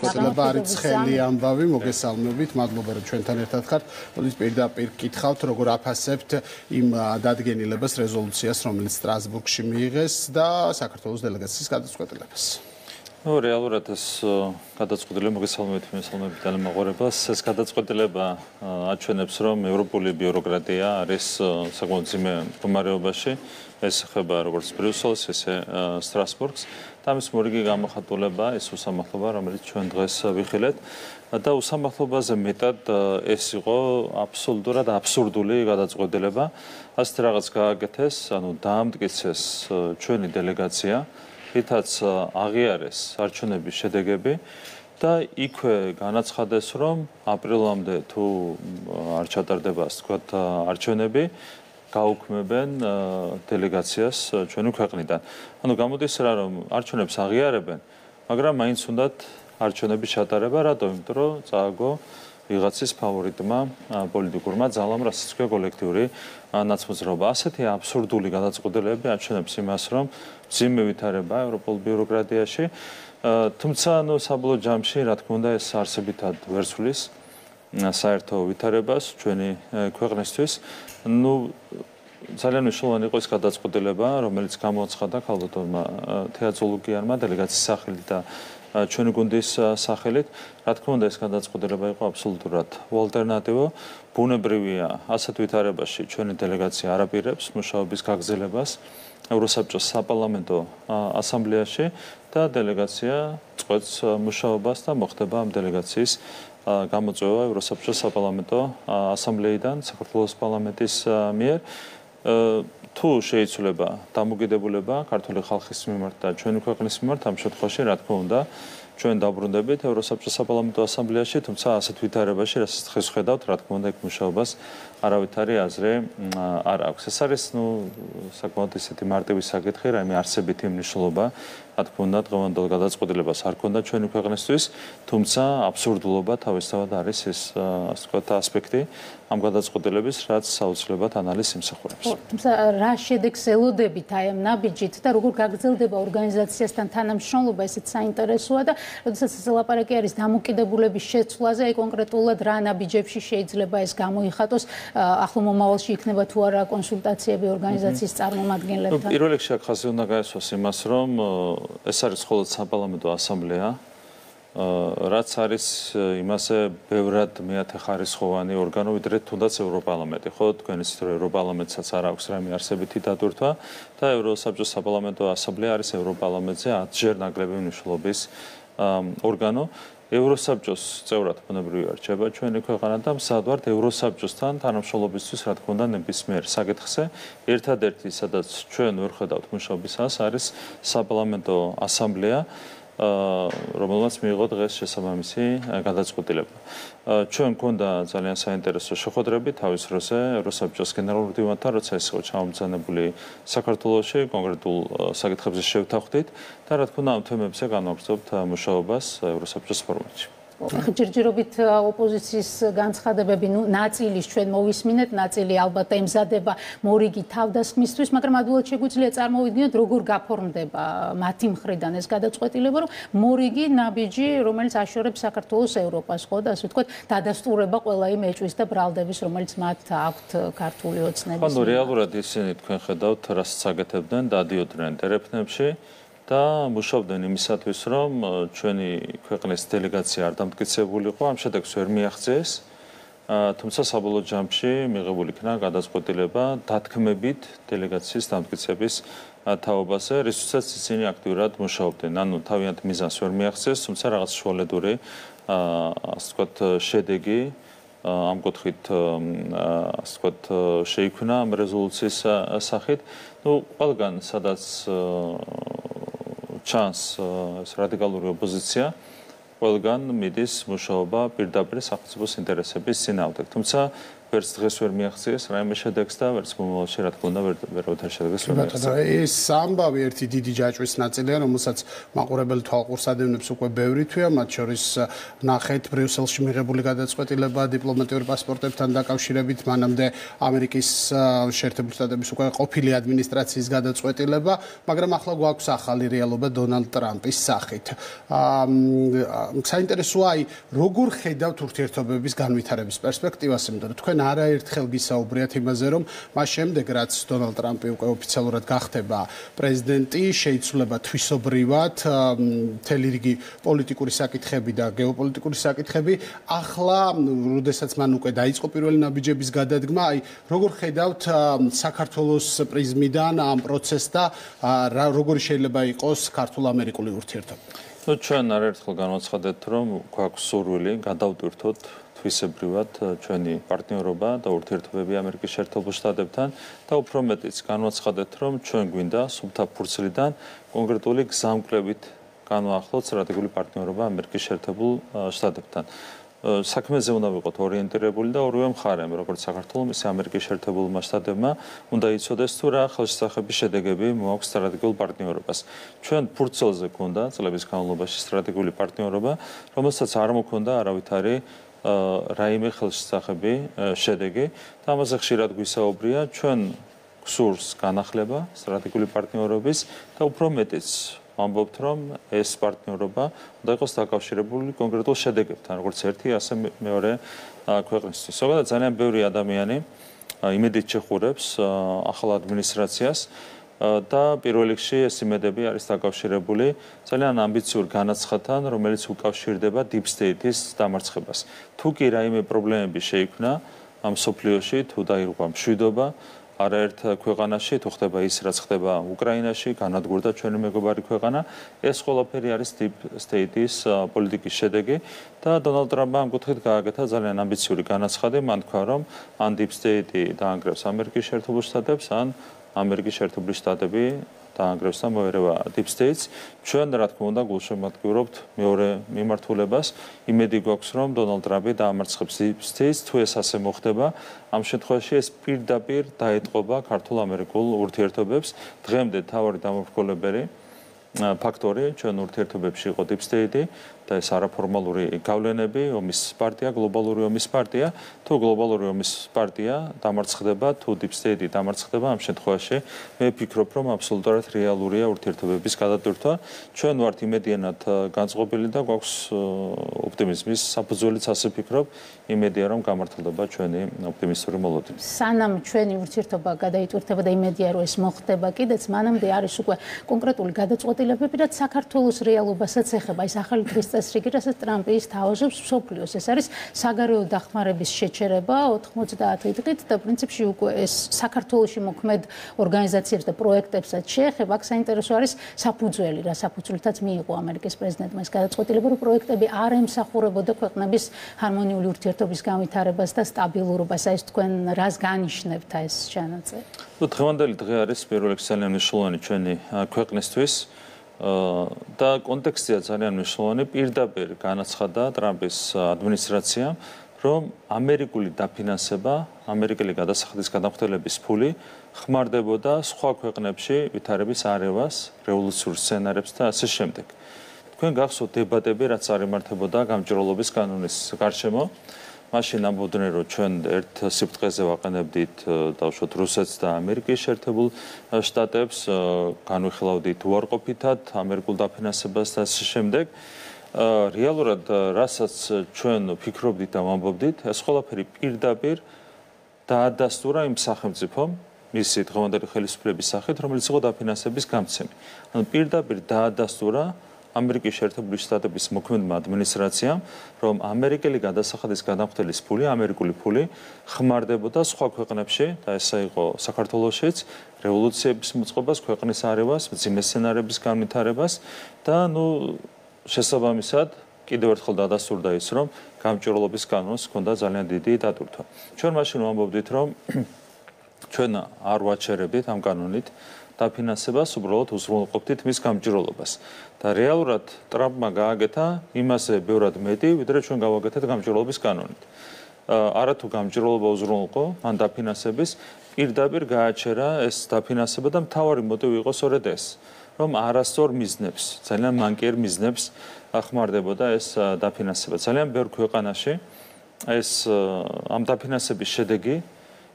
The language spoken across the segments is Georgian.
გადაწყვეტილება არის ცხელი ამბავი, მოგესალმებით, მადლობა რომ ჩვენთან ერთად ხართ. მოდის პირდაპირ კითხავთ, როგორ აფასებთ იმ დადგენილებას, რეზოლუციას, რომელიც სტრასბურგში მიიღეს და საქართველოს დელეგაციის გადაწყვეტილებას. რეალურად ეს გადაწყვეტილება მოგესალმებით დალემაყურებელს. ეს გადაწყვეტილება აჩვენებს, რომ ევროპული ბიუროკრატია არის საკმაოდ ძიმე მდგომარეობაში. ეს ეხება როგორც ბრიუსელს, ისე სტრასბურგს. და ამის მორიგი გამოხატულება ეს უსამართლობა, რომელიც ჩვენ დღეს ვიხილეთ. და უსამართლობაზე მეტად ეს იყო აბსოლუტურად აბსურდული გადაწყვეტილება. ასეთ რაღაც გააკეთეს, ანუ დაამტკიცეს ჩვენი დელეგაცია. რითაც აღიარეს არჩევნების შედეგები და იქვე განაცხადეს, რომ აპრილამდე თუ არ ჩატარდება, ასე ვთქვათ, არჩევნები, გაუქმებენ დელეგაციას ჩვენი ქვეყნიდან. ანუ გამოდის რა, რომ არჩევნებს აღიარებენ, მაგრამ მაინც უნდათ არჩევნების ჩატარება, რატომ? იმიტომ რომ წააგო ვიღაცის ფავორიტმა პოლიტიკურმა ძალამ, რასაც ქვია კოლექტიური ნაცმოძრაობა. ასეთი აბსურდული გადაწყვეტილებები აჩვენებს იმას, რომ ძიმე ვითარება ევროპულ ბიუროკრატიაში, თუმცა საბოლოო ჯამში, რა თქმა უნდა, ეს არსებითად ვერ ცვლის საერთო ვითარებას ჩვენი ქვეყნისთვის. ძალიან მნიშვნელოვანი იყო ეს გადაწყვეტილება, რომელიც გამოაცხადა ქალბატონმა თეაძოლუგიანმა დელეგაციის სახელით და ჩვენი გუნდის სახელით. რა თქმა უნდა, ეს გადაწყვეტილება იყო აბსოლუტურად უალტერნატივო. ბუნებრივია, ასეთ ვითარებაში ჩვენი დელეგაცია არ აპირებს მუშაობის გაგრძელებას ევროსაბჭოს საპარლამენტო ასამბლეაში და დელეგაცია წყვეტს მუშაობას და მოხდება ამ დელეგაციის გამოწვევა ევროსაბჭოს საპარლამენტო ასამბლეიდან საქართველოს პარლამენტის მიერ. თუ შეიცვლება დამოკიდებულება ქართული ხალხის მიმართ და ჩვენი ქვეყნის მიმართ, ამ შემთხვევაში, რა თქმა უნდა, ჩვენ დაბრუნდებით ევროსაბჭოს საპარლამენტო ასამბლეაში, თუმცა ასეთ ვითარებაში, რასაც დღეს ხედავთ, რა თქმა უნდა, იქ მუშაობას არავითარი აზრი არ აქვს. ეს არის, საკმაოდ ისეთი მარტივი საკითხი, რაიმე არსებითი მნიშვნელობა, რა თქმა უნდა, დღევანდელ გადაწყვეტილებას არ ქონდა ჩვენი ქვეყნისთვის, თუმცა აბსურდულობა თავისთავად არის ეს, ასე ვთქვათ, ასპექტი ამ გადაწყვეტილების, რაც საოცრებად ანალიზს იმსახურებს. თუმცა რა შედეგს ელოდებით აი ამ ნაბიჯით და როგორ გაგრძელდება ორგანიზაციასთან თანამშრომლობა, ესეც საინტერესოა და როდესაც ლაპარაკი არის დამოკიდებულების შეცვლაზე, აი კონკრეტულად რა ნაბიჯებში შეიძლება ეს გამოიხატოს, ახლო მომავალში იქნება თუ არა კონსულტაციები ორგანიზაციის წარმომადგენლებთან. პირველ რიგში აქ ხაზი უნდა გაესვას იმას, რომ ეს არის მხოლოდ საპარლამენტო ასამბლეა, რაც არის იმასე ბევრად მეათეხარისხოვანი ორგანო, ვიდრე თუნდაც ევროპარლამენტი. ხო, თქვენ იცით, რომ ევროპარლამენტსაც არ აქვს რაიმე არსებითი დატვირთვა და ევროსაბჭოს საპარლამენტო ასამბლეა არის ევროპარლამენტზე 10-ჯერ ნაკლები მნიშვნელობის ორგანო. ევროსაბჭოს წევრად ბუნებრივია რჩება ჩვენი ქვეყანა და მზად ვართ ევროსაბჭოსთან თანამშრომლობისთვის, რა თქმა უნდა, ნებისმიერ საკითხზე. ერთადერთი, სადაც ჩვენ ვერ ხედავთ მუშაობისას, არის საპარლამენტო ასამბლეა, რომელმაც მიიღო დღეს შესაბამისი გადაწყვეტილება. ჩვენ გვქონდა ძალიან საინტერესო შეხვედრები თავის დროზე ევროსაბჭოს გენერალურ მდივანთან, როცა ის იყო ჩამომბრძანებული საქართველოში, კონკრეტულ საკითხებზე შევთანხმდით და რა თქმა უნდა, ამ თემებზე განვაგრძობთ მუშაობას ევროსაბჭოს ფორმატში. ჯერჯერობით ოპოზიციის განცხადებები, ნაწილის ჩვენ მოვისმინეთ, ნაწილი ალბათ ემზადება მორიგი თავდასხმისთვის, მაგრამ ადვილად შეგვიძლია წარმოვიდგინოთ, როგორ გაფორმდება მათი მხრიდან ეს გადაწყვეტილება, რომ მორიგი ნაბიჯი, რომელიც აშორებს საქართველოს ევროპას, ხო და ასე ვთქვათ, დადასტურება ყველა იმ ეჭვის და ბრალდების, რომელიც მათ აქვთ ქართული ოცნების. ხო, რეალურად ისინი თქვენ ხედავთ, რასაც აკეთებდნენ, დადიოდნენ ტერეფნებში. და მუშაობდნენ იმისათვის, რომ ჩვენი ქვეყნის დელეგაცია არ დამტკიცებულიყო, ამ შედეგს ვერ მიაღწიეს, თუმცა საბოლოო ჯამში მიღებული იქნა გადაწყვეტილება დათქმებით დელეგაციის დამტკიცების თაობაზე, რისთვისაც ისინი აქტიურად მუშაობდნენ. ანუ თავიანთ მიზანს ვერ მიაღწიეს, თუმცა რაღაც შუალედური, ასე ვთქვათ, შედეგი ამ კუთხით, ასე ვთქვათ, შეიქმნა ამ რეზოლუციის სახით. ყველგან, სადაც ჩანს ეს რადიკალური ოპოზიცია, ყველგან მიდის მუშაობა პირდაპირ სახელმწიფოს ინტერესების წინააღმდეგ. თუმცა ვერც დღეს ვერ მიაღწიეს რაიმე შედეგს და ვერც მომავალში რა თქმა უნდა ვერავითარ შედეგს ვერ მიაღწიეს. ეს ამბავი ერთი დიდი ჯაჭვის ნაწილია, რომელსაც მაყურებელი თვალყურს ადევნებს უკვე ბევრი თვეა, მათ შორის ნახეთ ბრიუსელში მიღებული გადაწყვეტილება დიპლომატიური პასპორტებთან დაკავშირებით, მანამდე ამერიკის შეერთებული შტატების უკვე ყოფილი ადმინისტრაციის გადაწყვეტილება, მაგრამ ახლა გვაქვს ახალი რეალობა დონალდ ტრამპის სახით. საინტერესოა, როგორ ხედავთ ურთიერთობების განვითარების პერსპექტივას, იმიტომ რომ თქვენ არაერთხელ გისაუბრიათ იმაზე, რომ მას შემდეგ რაც დონალდ ტრამპი უკვე ოფიციალურად გახდება პრეზიდენტი, შეიცვლება თვისობრივად მთელი რიგი პოლიტიკური საკითხები და გეოპოლიტიკური საკითხები. ახლა, როდესაც მან უკვე დაიწყო პირველი ნაბიჯების გადადგმა, როგორ ხედავთ საქართველოს პრიზმიდან ამ პროცესს და როგორი შეიძლება იყოს ქართულ-ამერიკული ურთიერთობა? ჩვენ არაერთხელ განვაცხადეთ, რომ გვაქვს სურვილი გადავტვირთოთ თვისებრივად ჩვენი პარტნიორობა და ურთიერთობები ამერიკის შეერთებულ შტატებთან და უფრო მეტიც განვაცხადეთ, რომ ჩვენ გვინდა სუფთა ფურცლიდან კონკრეტული გზამკვლევით განვაახლოთ სტრატეგიული პარტნიორობა ამერიკის შეერთებულ შტატებთან. საქმეზე უნდა ვიყოთ ორიენტირებული და ორივე მხარემ, როგორც საქართველოს, ისე ამერიკის შეერთებულმა შტატებმა, უნდა იცოდეს თუ რა ხელშესახების შედეგები მოაქვს სტრატეგიულ პარტნიორობას. ჩვენ ფურცელზე გვქონდა წლების განმავლობაში სტრატეგიული პარტნიორობა, რომელსაც არ მოქონდა არავითარი რაიმე ხელშესახები შედეგი და ამაზე ხშირად გვისაუბრია ჩვენ გსურს განახლება სტრატეგიული პარტნიორობის და უფრო მეტიც ვამბობთ, რომ ეს პარტნიორობა უნდა იყოს დაკავშირებული კონკრეტულ შედეგებთან, როგორც ერთი, ასე მეორე ქვეყნისთვის. ზოგადად ძალიან ბევრი ადამიანი იმედით შეխურებს ახალ ადმინისტრაციას და პირველ რიგში ეს იმედები არის დაკავშირებული ძალიან ამბიციურ განაცხადთან, რომელიც უკავშირდება Deep State-ის დამარცხებას. თუ კი რაიმე პრობლემები შეიქმნა ამ სოფლიოში, თუ დაირღვა მშვიდობა არაერთ ქვეყანაში, თუ ხდება ის, რაც ხდება უკრაინაში, განადგურდა ჩვენი მეგობარი ქვეყანა, ეს ყველაფერი არის Deep State-ის პოლიტიკის შედეგი და დონალდ ტრამპმა ამ კუთხით გააკეთა ძალიან ამბიციური განაცხადი, მან თქვა, რომ ან Deep State-ი დაანგრევს ამერიკის შეერთებულ შტატებს, ან ამერიკის შეერთებული შტატები დაანგრევს და მოერევა Deep States. ჩვენ რა თქმა უნდა გულშემატკივრობთ მეორე მიმართულებას. იმედი გვაქვს, რომ დონალდ ტრამპი დაამარცხებს Deep States, თუ ეს ასე მოხდება, ამ შემთხვევაში ეს პირდაპირ დაეტყობა ქართულ-ამერიკულ ურთიერთობებს. დღემდე თავარი დამამრგვალებელი ფაქტორი ჩვენ ურთიერთობებში იყო Deep State და ეს არაფორმალური გავლენები, ომის პარტია, გლობალური ომის პარტია, თუ გლობალური ომის პარტია დამარცხდება, თუ Deep State დამარცხდება, ამ შემთხვევაში მე ვფიქრობ, რომ აბსოლუტურად რეალურია ურთიერთობების გადატვირთვა. ჩვენ ვართ იმედიანად განწყობილი და გვაქვს ოპტიმიზმის საფუძველიც, ასე ვფიქრობ, იმედია რომ გამართლდება ჩვენი ოპტიმისტური მოლოდინი. სანამ ჩვენი ურთიერთობა გადაიტვირთება და იმედია რომ ეს მოხდება კიდეც, მანამდე არის უკვე კონკრეტული გადაწყვეტილებები, რაც საქართველოს რეალობასაც ეხება. ეს ახალი დღის წესრიგი, რასაც ტრამპი თავაზობს მსოფლიოს. ეს არის საგარეო დახმარების შეჩერება 90 დღით და პრინციპში უკვე ეს საქართველოში მოქმედ ორგანიზაციებს და პროექტებსაც შეეხება. აქ საინტერესო არის საფუძველი, რა საფუძვლითაც მიიღო ამერიკის პრეზიდენტმა ეს გადაწყვეტილება, რომ პროექტები არ ემსახურებოდა ქვეყნების ჰარმონიული ურთიერთობის განვითარებას და სტაბილურობას. ეს თქვენ რას განიშნებთ ეს ჩანაწერი? დღევანდელი დღე არის პირველ რიგში ძალიან მნიშვნელოვანი ჩვენი ქვეყნისთვის. და კონტექსტია ძალიან მნიშვნელოვანი. პირდაპირ განაცხადა ტრამპის ადმინისტრაციამ, რომ ამერიკული დაფინანსება, ამერიკელი გადასახადის გადამხდელების ფული ხმარდებოდა სხვა ქვეყნებში ვითარების არევას, რევოლუციურ სცენარებს და ასე შემდეგ. თქვენ გახსოვთ დებატები, რაც წარიმართებოდა გამჭრელობის კანონის გარშემო. მაშინ ამბობდნენ, რომ ჩვენ ერთ სიფრთხეზე ვაყენებდით დავუშვათ რუსეთს და ამერიკის შეერთებულ შტატებს, განვიხილავდით უარყოფითად ამერიკულ დაფინანსებას და ასე შემდეგ. რეალურად, რასაც ჩვენ ვფიქრობდით და ვამბობდით, ეს ყველაფერი პირდაპირ დაადასტურა იმ სახელმწიფომ, მისი დღევანდელი ხელისუფლების სახით, რომელიც იყო დაფინანსების გამცემი. ანუ პირდაპირ დაადასტურა ამერიკის შეერთებული შტატების მოქმედმა ადმინისტრაციამ, რომ ამერიკელი გადასახადის გადამხდელის ფული, ამერიკული ფული ხმარდებოდა სხვა ქვეყნებში და ესა იყო საქართველოშიც, რევოლუციების მოწყობას, ქვეყნის არევას, მძიმე სცენარების განვითარებას და შესაბამისად კიდევ ერთხელ დადასტურდა ის, რომ გამჭრელობის კანონს ჰქონდა ძალიან დიდი დატვირთვა. ჩვენ მაშინ ვამბობდით, რომ ჩვენ არ ვაჩერებდით ამ კანონით დაფინანსებას, უბრალოდ უზრუნველყოფდით მის გამჭრელობას. და რეალურად ტრამპმა გააკეთა იმაზე ბევრად მეტი, ვიდრე ჩვენ გავაკეთეთ გამჭრელობის კანონით. არათუ გამჭირვალობა უზრუნველყო მან დაფინანსების პირდაპირ გააჩერა ეს დაფინანსება და მთავარი მოტივი იყო სწორედ ეს რომ არასწორ მიზნებს ძალიან მანკიერ მიზნებს ხმარდებოდა ეს დაფინანსება ძალიან ბევრ ქვეყანაში ეს ამ დაფინანსების შედეგი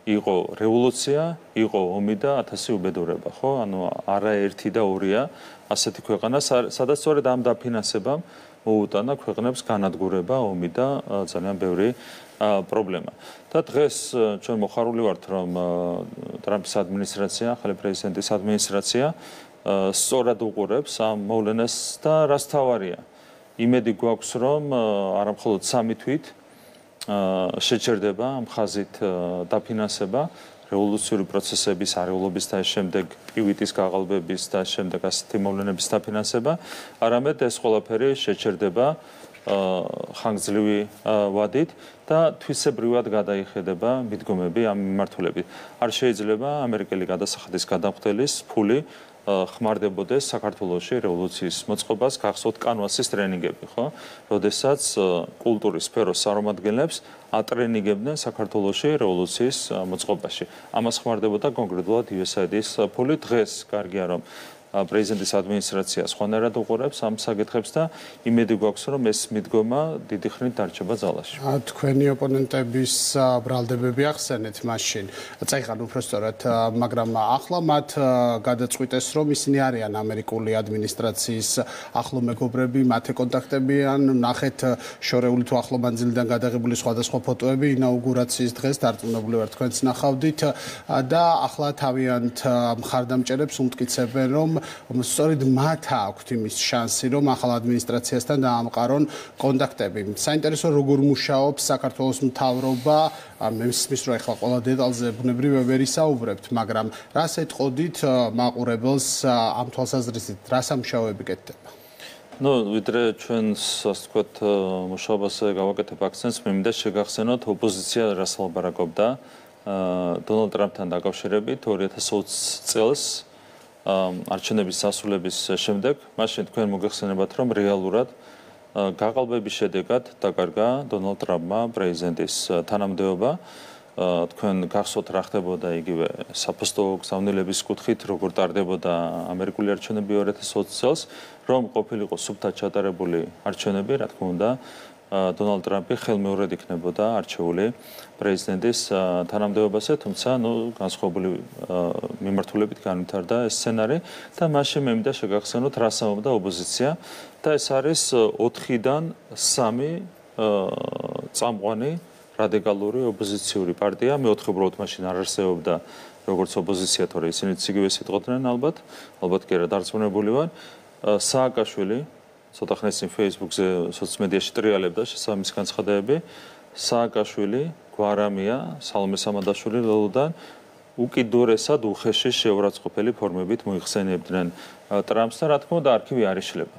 იყო რევოლუცია, იყო ომი და 1000 უბედურება, ხო? ანუ არა ერთი და ორია ასეთი ქვეყანა, სადაც სწორედ ამ დაფინანსებამ მოუტანა ქვეყნებს განადგურება, ომი და ძალიან ბევრი პრობლემა. და დღეს ჩვენ მოხარული ვართ, რომ ტრამპის ადმინისტრაცია, ახალი პრეზიდენტის ადმინისტრაცია სწორად უყურებს ამ მოვლენას და რაც თავარია. იმედი გვაქვს, რომ არა მხოლოდ 3 თვით შეჩერდება ამ ხაზით დაფინანსება რევოლუციური პროცესების არეულობის და შემდეგ პივიტის გაყალბების და შემდეგ ასეთი მოვლენების დაფინანსება, არამედ ეს ყველაფერი შეჩერდება ხანგრძლივი ვადით და თვისებრივად გადაიხედება მიდგომები ამ მიმართულებით. არ შეიძლება ამერიკელი გადასახადის გადამხდელის ფული ხმარდებოდეს საქართველოში რევოლუციის მოწყობას გახსოვთ კანვასის ტრენინგები, ხო? როდესაც კულტურის სფეროს წარმომადგენლებს ატრენინგებდნენ საქართველოში რევოლუციის მოწყობაში. ამას ხმარდებოდა კონკრეტულად USAID-ის ფული. დღეს კარგია რომ პრეზიდენტის ადმინისტრაცია სხვანაირად უყურებს ამ საკითხებს და იმედი გვაქვს რომ ეს მიდგომა დიდი ხნით დარჩება ძალაში. თქვენი ოპონენტების ბრალდებები ახსენეთ მაშინ. წაიღან უბრალოდ, მაგრამ ახლა მათ გადაწყვიტეს რომ ისინი არიან ამერიკული ადმინისტრაციის ახლო მეგობრები, მათი კონტაქტები ან ნახეთ შორეული თუ ახლო მანძილიდან გადაღებული სხვადასხვა ფოტოები ინაუგურაციის დღეს დარწმუნებული ვარ თქვენც ნახავდით და ახლა თავიანთ მხარდამჭერებს უმტკიცებენ რომ სწორედ მათ აქვთ იმის შანსი, რომ ახალ ადმინისტრაციასთან დაამყარონ კონტაქტები. საინტერესო როგორ მუშაობს საქართველოს მთავრობა, მე მისმის რომ ახლა ყველა დეტალზე ბუნებრივია ვერ ისაუბრებთ, მაგრამ რას ეტყოდით მაყურებელს ამ თვალსაზრისით, რა სამუშაოები კეთდება? ვიდრე ჩვენს ასე ვთქვათ მუშაობაზე გავაკეთებ აქცენტს, მე მინდა შეგახსენოთ ოპოზიცია რას ლაპარაკობდა დონალდ ტრამპთან დაკავშირებით 2020 წელს არჩევნების დასრულების შემდეგ, მაშინ თქვენ მოგეხსენებათ, რომ რეალურად გაყალბების შედეგად დაკარგა დონალდ ტრამპმა პრეზიდენტის თანამდებობა. თქვენ გახსოვთ რა ხდებოდა იგივე საფოსტო გზავნილების კუთხით, როგორ ტარდებოდა ამერიკული არჩევნები 2020 წელს, რომ ყოფილიყო სუფთად ჩატარებული არჩევნები, რა თქმა უნდა, დონალდ ტრამპი ხელმეორედ იქნებოდა არჩეული პრეზიდენტის თანამდებობაზე, თუმცა განსხვავებული მიმართულებით განვითარდა ეს სცენარი და მაშინ მე მინდა შეგახსენოთ, რას ამბობდა ოპოზიცია და ეს არის 4-დან 3 წამყვანი რადიკალური ოპოზიციური პარტია. მეოთხე უბრალოდ მაშინ არ არსებობდა როგორც ოპოზიცია, თორე ისინიც იგივეს იტყოდნენ ალბათ კი არა დარწმუნებული ვარ. სააკაშვილი ცოტა ხნის წინ Facebook-ზე სოციალმედიაში ტრიალებდა შესაბამისი განცხადებები. სააკაშვილი, გვარამია, სალომე სამანდაშვილი ლოლოდან უკიდურესად უხეში შეურაცხყოფელი ფორმებით მოიხსენიებდნენ ტრამპს და რა თქმა უნდა არქივი არ იშლება.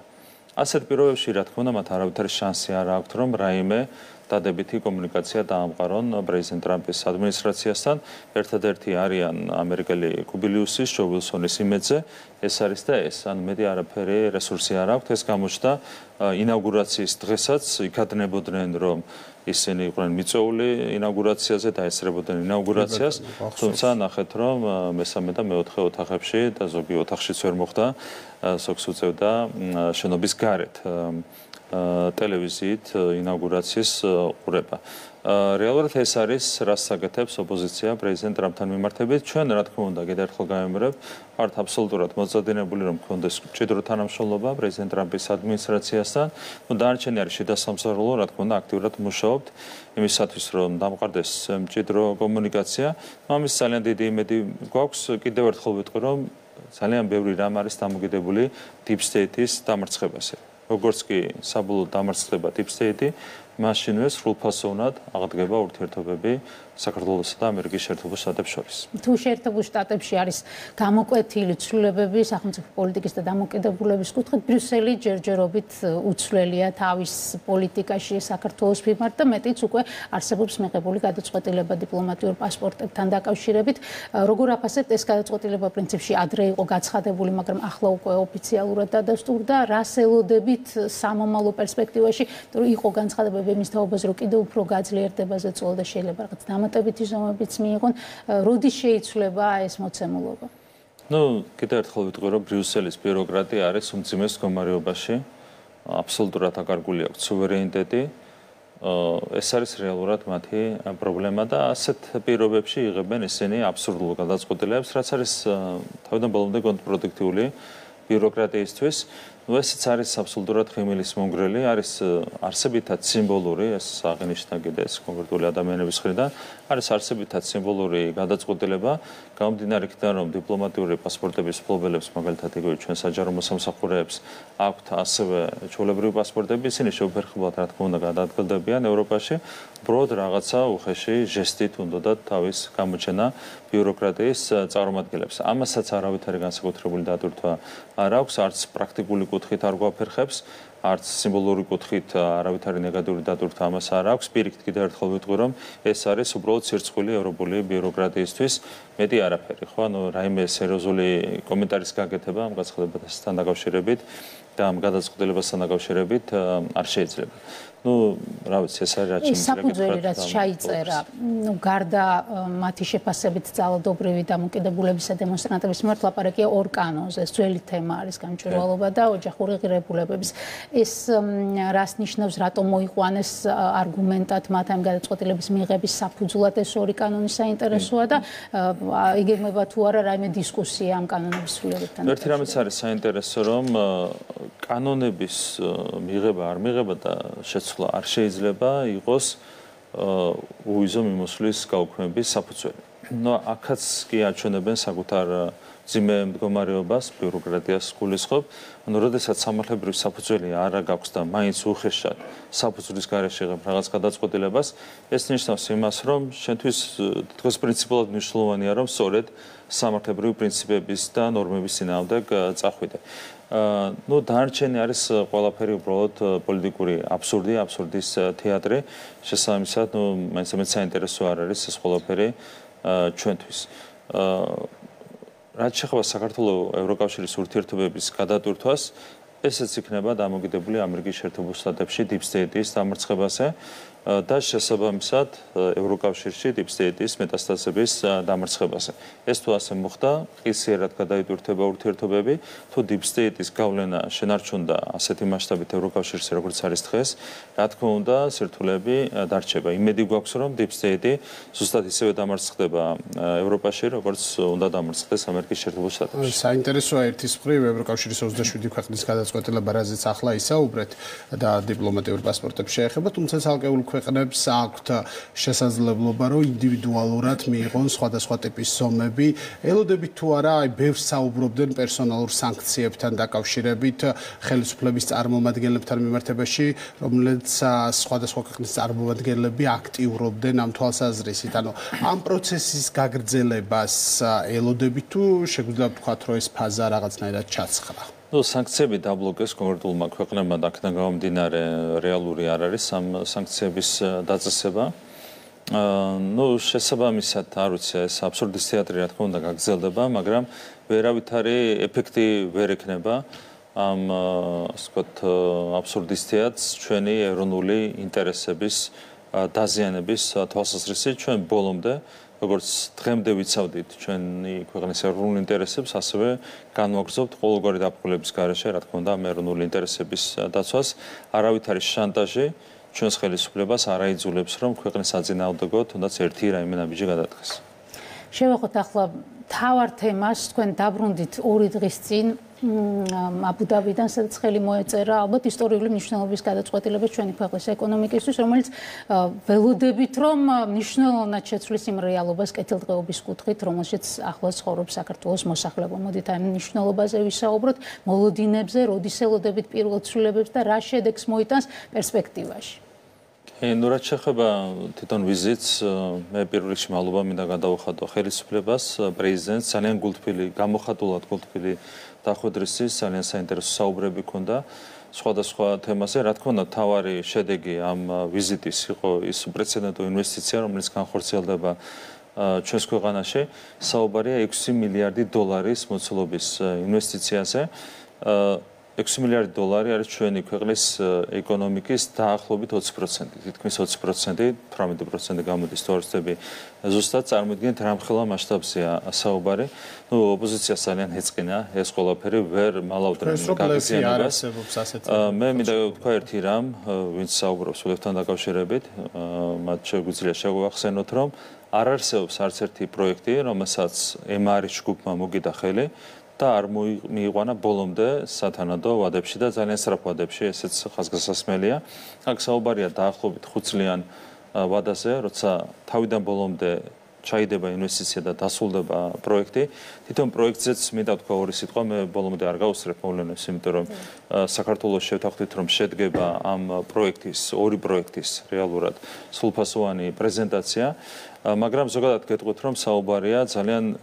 ასეთ პირობებში რა თქმა უნდა მათ არავითარი შანსი არ აქვთ რომ რაიმე დადებითი კომუნიკაცია დაამყარონ პრეზიდენტ ტრამპის ადმინისტრაციასთან. ერთადერთი არიან ამერიკელი კუბილიუსის, ჯო ვილსონის იმედზე. ეს არის და ეს, ან მეტი არაფერი რესურსი არ აქვთ. ეს გამოჩნდა ინაუგურაციის დღესაც, იქადნებოდნენ რომ ისინი იყვნენ მიწვეული ინაუგურაციაზე და ესწრებოდნენ ინაუგურაციას. თუმცა ნახეთ რომ მესამე და მეოთხე ოთახებში და ზოგი ოთახშიც ვერ მოხდა, ზოგს უწევდა შენობის გარეთ ტელევიზიით ინაუგურაციის ყურება. რეალურად ეს არის რას საკეთებს ოპოზიცია პრეზიდენტ ტრამპთან მიმართებით. ჩვენ რა თქმა უნდა კიდევ ერთხელ გავიმეორებ, ვართ აბსოლუტურად მოწოდებული რომ გქონდეს მჭიდრო თანამშრომლობა პრეზიდენტ ტრამპის ადმინისტრაციასთან. დანარჩენი არის შედასამსახურებო, რა თქმა უნდა აქტიურად მუშაობთ იმისათვის რომ დამყარდეს მჭიდრო კომუნიკაცია. ამის ძალიან დიდი იმედი გვაქვს. კიდევ ერთხელ ვიტყვი რომ ძალიან ბევრი რამ არის დამოკიდებული deep state-ის დამარცხებაზე. როგორც კი საბოლოოდ დამარცხდება deep state-ი, მაშინვე სრულფასოვნად აღდგება ურთიერთობები საქართველოსა და ამერიკის შეერთებულ შტატებს შორის. თუ შეერთებულ შტატებში არის გამოკვეთილი ცვლილებები სახელმწიფო პოლიტიკის და დამოკიდებულების კუთხით, ბრიუსელი ჯერჯერობით უცვლელია თავის პოლიტიკაში საქართველოს მიმართ და მეტიც უკვე არსებობს მიღებული გადაწყვეტილება დიპლომატიურ პასპორტებთან დაკავშირებით. როგორ აფასებთ, ეს გადაწყვეტილება პრინციპში ადრე იყო გაცხადებული, მაგრამ ახლა უკვე ოფიციალურად დადასტურდა, რას ელოდებით სამომავლო პერსპექტივაში, რომ იყო განცხადებები იმის თაობაზე, რომ კიდევ უფრო გაძლიერდება ზეწოლა და შეიძლება რაღაც დამატებითი ზომებიც მიიღონ, როდის შეიცვლება ეს მოცემულობა? კიდევ ერთხელ ვიტყვი, რომ ბრიუსელის ბიუროკრატია არის უმძიმეს მდგომარეობაში, აბსოლუტურად აკარგული აქვს სუვერენიტეტი. ეს არის რეალურად მათი პრობლემა და ასეთ პირობებში იღებენ ისინი აბსურდულ გადაწყვეტილებებს, რაც არის თავიდან ბოლომდე კონტრპროდუქტიული ბიუროკრატიისთვის. ესეც არის აბსოლუტურად ხიმილის მონგრელი, არის არსებითად სიმბოლური, ეს აღინიშნა კიდე ეს კონკრეტული ადამიანების მხრიდან, არის არსებითად სიმბოლური გადაწყვეტილება, გამომდინარე იქიდან, რომ დიპლომატიური პასპორტების მფლობელებს, მაგალითად იგივე ჩვენ საჯარო მოსამსახურეებს აქვთ ასევე ჩვეულებრივი პასპორტები, ისინი შეუფერხებლად რა თქმა უნდა გადაადგილდებიან ევროპაში, უბრალოდ რაღაცა უხეში ჟესტით უნდათ თავის გამოჩენა ბიუროკრატიის წარმომადგენლებს. ამასაც არავითარი განსაკუთრებული დატვირთვა არ აქვს, არც პრაქტიკული კუთხით არ გვაფერხებს, არც სიმბოლური კუთხით არავითარი ნეგატიური დატვირთვა ამას არ აქვს. პირიქით კიდევ ერთხელ ვიტყვი, რომ ეს არის უბრალოდ სირცხვილი ევროპული ბიუროკრატიისთვის, მეტი არაფერი, ხო? რაიმე სერიოზული კომენტარის გაკეთება ამ განცხადებასთან დაკავშირებით და ამ გადაწყვეტილებასთან დაკავშირებით არ შეიძლება. რა ვიცი, ეს არის რაც შემიძლია საფუძველი რაც ჩაიწერა, გარდა მათი შეფასებით ძალადობრივი დამოკიდებულებისა დემონსტრანტების მიმართ ლაპარაკია ორ კანონზე, ეს ძველი თემა არის გამჭვირვალობა და ოჯახური ღირებულებების. ეს რას ნიშნავს, რატომ მოიყვანეს არგუმენტად მათ ამ გადაწყვეტილების მიღების საფუძვლად ეს ორი კანონი საინტერესოა და იგეგმება თუ არა რაიმე დისკუსია ამ კანონების ცვლილებებთან. ერთი რამაც არის საინტერესო, რომ კანონების მიღება არ მიღება და შეცვლა არ შეიძლება იყოს უვიზო მიმოსვლის გაუქმების საფუძველი. აქაც კი აჩვენებენ საკუთარ ძიმე მდგომარეობას, ბიუროკრატიას გულისხმობ. როდესაც სამართლებრივი საფუძველი არ გაქვს და მაინც უხეშად საფუძვლის გარეშე იღებ რაღაც გადაწყვეტილებას, ეს ნიშნავს იმას, რომ შენთვის თითქოს პრინციპულად მნიშვნელოვანია, რომ სწორედ სამართლებრივი პრინციპების და ნორმების წინააღმდეგ წახვიდე. დანარჩენი არის ყველაფერი უბრალოდ პოლიტიკური აბსურდი, აბსურდის თეატრი. შესაბამისად, მაინც საინტერესო არ არის ეს ყველაფერი ჩვენთვის. რაც შეეხება საქართველოს ევროკავშირის ურთიერთობების გადატვირთვას, ესეც იქნება დამოკიდებული ამერიკის შეერთებულ შტატებში დიპ სტეიტის დამარცხებაზე და შესაბამისად ევროკავშირში დიპ სტეიტის მეტასტაზების დამარცხებაზე. ეს თუ ასე მოხდა, ყისიერად გადაიტვირთება ურთიერთობები, თუ დიპ სტეიტის გავლენა შენარჩუნდა ასეთი მასშტაბით ევროკავშირში, როგორც არის დღეს, რა თქმა უნდა, სირთულეები დარჩება. იმედი გვაქვს, რომ დიპ სტეიტი ზუსტად ისევე დამარცხდება ევროპაში, როგორც უნდა დამარცხდეს ამერიკის შეერთებულ შტატებში. საინტერესოა ერთის მხრივ ევროკავშირის 27 ქვეყნის გადაწყვეტილება, რაზეც ახლა ისაუბრეთ და დიპლომატიური პასპორტებს შეეხება, თუმცა ცალკეულ ქვეყნებს აქვთ შესაძლებლობა, რომ ინდივიდუალურად მიიღონ სხვადასხვა ტიპის ზომები. ელოდებით თუ არა, ბევრს საუბრობდნენ პერსონალურ სანქციებთან დაკავშირებით ხელისუფლების წარმომადგენლებთან მიმართებაში, რომლებიც სხვადასხვა ქვეყნის წარმომადგენლები აქტიურობდნენ ამ თვალსაზრისით. ამ პროცესის გაგრძელებას ელოდებით თუ შეგვიძლია ვთქვათ, რომ ეს ფაზა რაღაცნაირად ჩაცხრა. სანქციები დაბლოკეს კონკრეტულმა ქვეყნებმა და აქედან გამომდინარე რეალური არ არის ამ სანქციების დაწესება. შესაბამისად, არ ვიცი, ეს აბსურდის თეატრი რა თქმა უნდა გაგრძელდება, მაგრამ ვერავითარი ეფექტი ვერ ექნება ამ ასე ვთქვათ აბსურდის თეატრს ჩვენი ეროვნული ინტერესების დაზიანების თვალსაზრისით. ჩვენ ბოლომდე როგორც დღემდე ვიცავდით ჩვენი ქვეყნის ეროვნულ ინტერესებს, ასევე განვაგრძობთ ყოველგვარი დაფუძნების გარეშე, რა თქმა უნდა, ამ ეროვნული ინტერესების დაცვას. არავითარი შანტაჟი ჩვენს ხელისუფლებას არ აიძულებს, რომ ქვეყნის საწინააღმდეგოდ თუნდაც ერთი რაიმე ნაბიჯი გადადგეს. შევეხოთ ახლა თავარ თემას, თქვენ დაბრუნდით 2 დღის წინ აბუ-დაბიდან, სადაც ხელი მოეწერა ალბათ ისტორიული მნიშვნელობის გადაწყვეტილებას ჩვენი ქვეყნის ეკონომიკისთვის, რომელიც ველოდებით, რომ მნიშვნელოვნად შეცვლის იმ რეალობას კეთილდღეობის კუთხით, რომელშიც ახლა ცხოვრობს საქართველოს მოსახლეობა. მოდით ამ მნიშვნელობაზე ვისაუბროთ, მოლოდინებზე, როდის ელოდებით პირველ ცვლილებებს და რა შედეგს მოიტანს პერსპექტივაში. ნუ რაც შეეხება თვითონ ვიზიტს, მე პირველ რიგში მადლობა მინდა გადავუხადო ხელისუფლებას, პრეზიდენტს, ძალიან გულთბილი, გამოხატულად გულთბილი დახვედრისის, ძალიან საინტერესო საუბრები ჰქონდა სხვადასხვა თემაზე. რა თქმა უნდა, თავარი შედეგი ამ ვიზიტის იყო ის უპრეცედენტო ინვესტიცია, რომელიც განხორციელდება ჩვენს ქვეყანაში. საუბარია 6 მილიარდი დოლარის მოცულობის ინვესტიციაზე. 6 მილიარდი დოლარი არის ჩვენი ქვეყნის ეკონომიკის დაახლოებით 20%, თითქმის 20%, 18% გამოდის თუ არ ვცდები. ზუსტად წარმოიდგინეთ რამხელა მასშტაბზეა საუბარი. ნუ ოპოზიციას ძალიან ეწყინა ეს ყველაფერი, ვერ მალავდნენ გაგზავნებას. მე მინდა ვთქვა ერთი რამ, ვინც საუბრობს ველებთან დაკავშირებით, მათ შეგვიძლია შევახსენოთ, რომ არ არსებობს არც ერთი პროექტი, რომელსაც ემარის ჯგუფმა მოგიდა ხელი და არ მიიყვანა ბოლომდე სათანადო ვადებში და ძალიან სწრაფ ვადებში, ესეც ხაზგასასმელია. აქ საუბარია დაახლოებით 5 წლიან ვადაზე, როცა თავიდან ბოლომდე ჩაიდება ინვესტიცია და დასრულდება პროექტი. თვითონ პროექტზეც მინდა ვთქვა ორი სიტყვა, მე ბოლომდე არ გავუსწრებ მოვლენებს, იმიტომ რომ საქართველოს შევთანხმდით, რომ შედგება ამ ორი პროექტის რეალურად სრულფასოვანი პრეზენტაცია, მაგრამ ზოგადად გეტყვით, რომ საუბარია ძალიან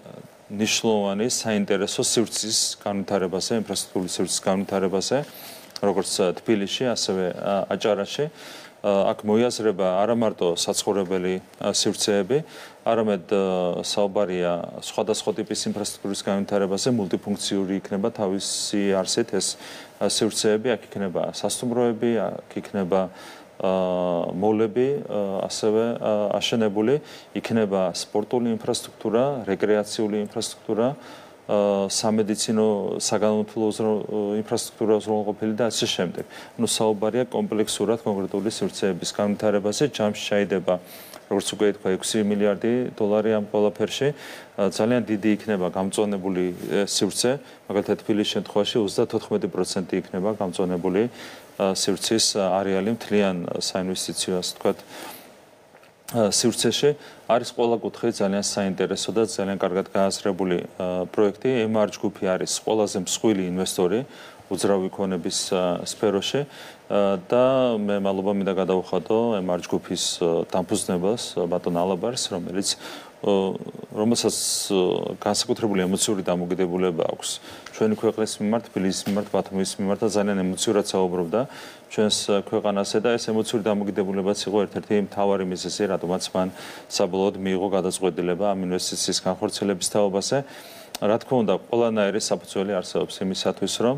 ნიშნულოვანი საინტერესო სივრცის განვითარებაზე, ინფრასტრუქტურის სივრცის განვითარებაზე, როგორც თბილისში, ასევე აჭარაში. აქ მოიაზრება არა მარტო საცხოვრებელი სივრცეები, არამედ საუბარია სხვადასხვა ტიპის ინფრასტრუქტურის განვითარებაზე, მულტიფუნქციური იქნება თავისი არსით ეს სივრცეები, აქ იქნება სასტუმროები, აქ იქნება მოლები, ასევე აშენებული, იქნება სპორტული ინფრასტრუქტურა, რეკრეაციული ინფრასტრუქტურა, სამედიცინო საგანმანათლებლო ინფრასტრუქტურა უზრუნველყოფილი და ასე შემდეგ. ანუ საუბარია კომპლექსურად კონკრეტული სივრცეების განვითარებაზე, ჯამში ჩაიდება, როგორც უკვე ითქვა, 6 მილიარდი დოლარი ამ ყველაფერში. ძალიან დიდი იქნება გამწვანებული სივრცე, მაგალითად თბილისის შემთხვევაში 34% იქნება გამწვანებული სივრცის არეალი მთლიან საინვესტიციო, ასე ვთქვათ, სივრცეში. არის ყველა კუთხით ძალიან საინტერესო და ძალიან კარგად გააზრებული პროექტი. ემარ ჯგუფი არის ყველაზე მსხვილი ინვესტორი უძრავი ქონების სფეროში და მე მადლობა მინდა გადავუხადო ემარ ჯგუფის დამფუძნებას ბატონ ალაბარს, რომელსაც განსაკუთრებული ემოციური დამოკიდებულება აქვს ჩვენი ქვეყნის მიმართ, თბილისის მიმართ, ბათუმის მიმართ და ძალიან ემოციურად საუბრობდა ჩვენს ქვეყანაზე და ეს ემოციური დამოკიდებულებაც იყო ერთ-ერთი მთავარი მიზეზი, რადგანაც მან საბოლოოდ მიიღო გადაწყვეტილება ამ ინვესტიციის განხორციელების თაობაზე. რა თქმა უნდა, ყველანაირი საფუძველი არსებობს იმისათვის, რომ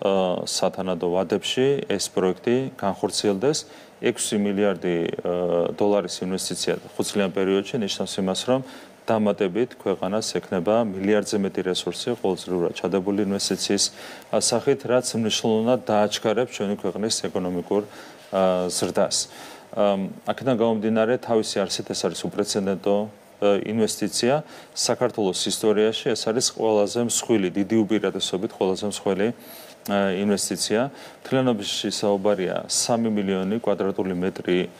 სათანადო ვადებში ეს პროექტი განხორციელდეს. 6 მილიარდი დოლარის ინვესტიცია 5 წლიან პერიოდში ნიშნავს იმას, რომ დამატებით ქვეყანას ექნება მილიარდზე მეტი რესურსი ყოველწლიურად ჩადებული ინვესტიციის სახით, რაც მნიშვნელოვნად დააჩქარებს ჩვენი ქვეყნის ეკონომიკურ ზრდას. აქედან გამომდინარე, თავისი არსით ეს არის უპრეცედენტო ინვესტიცია საქართველოს ისტორიაში, ეს არის ყველაზე მსხვილი, დიდი უპირატესობით ყველაზე მსხვილი ინვესტიცია. მთლიანობაში საუბარია 3 მილიონი კვადრატული მეტრი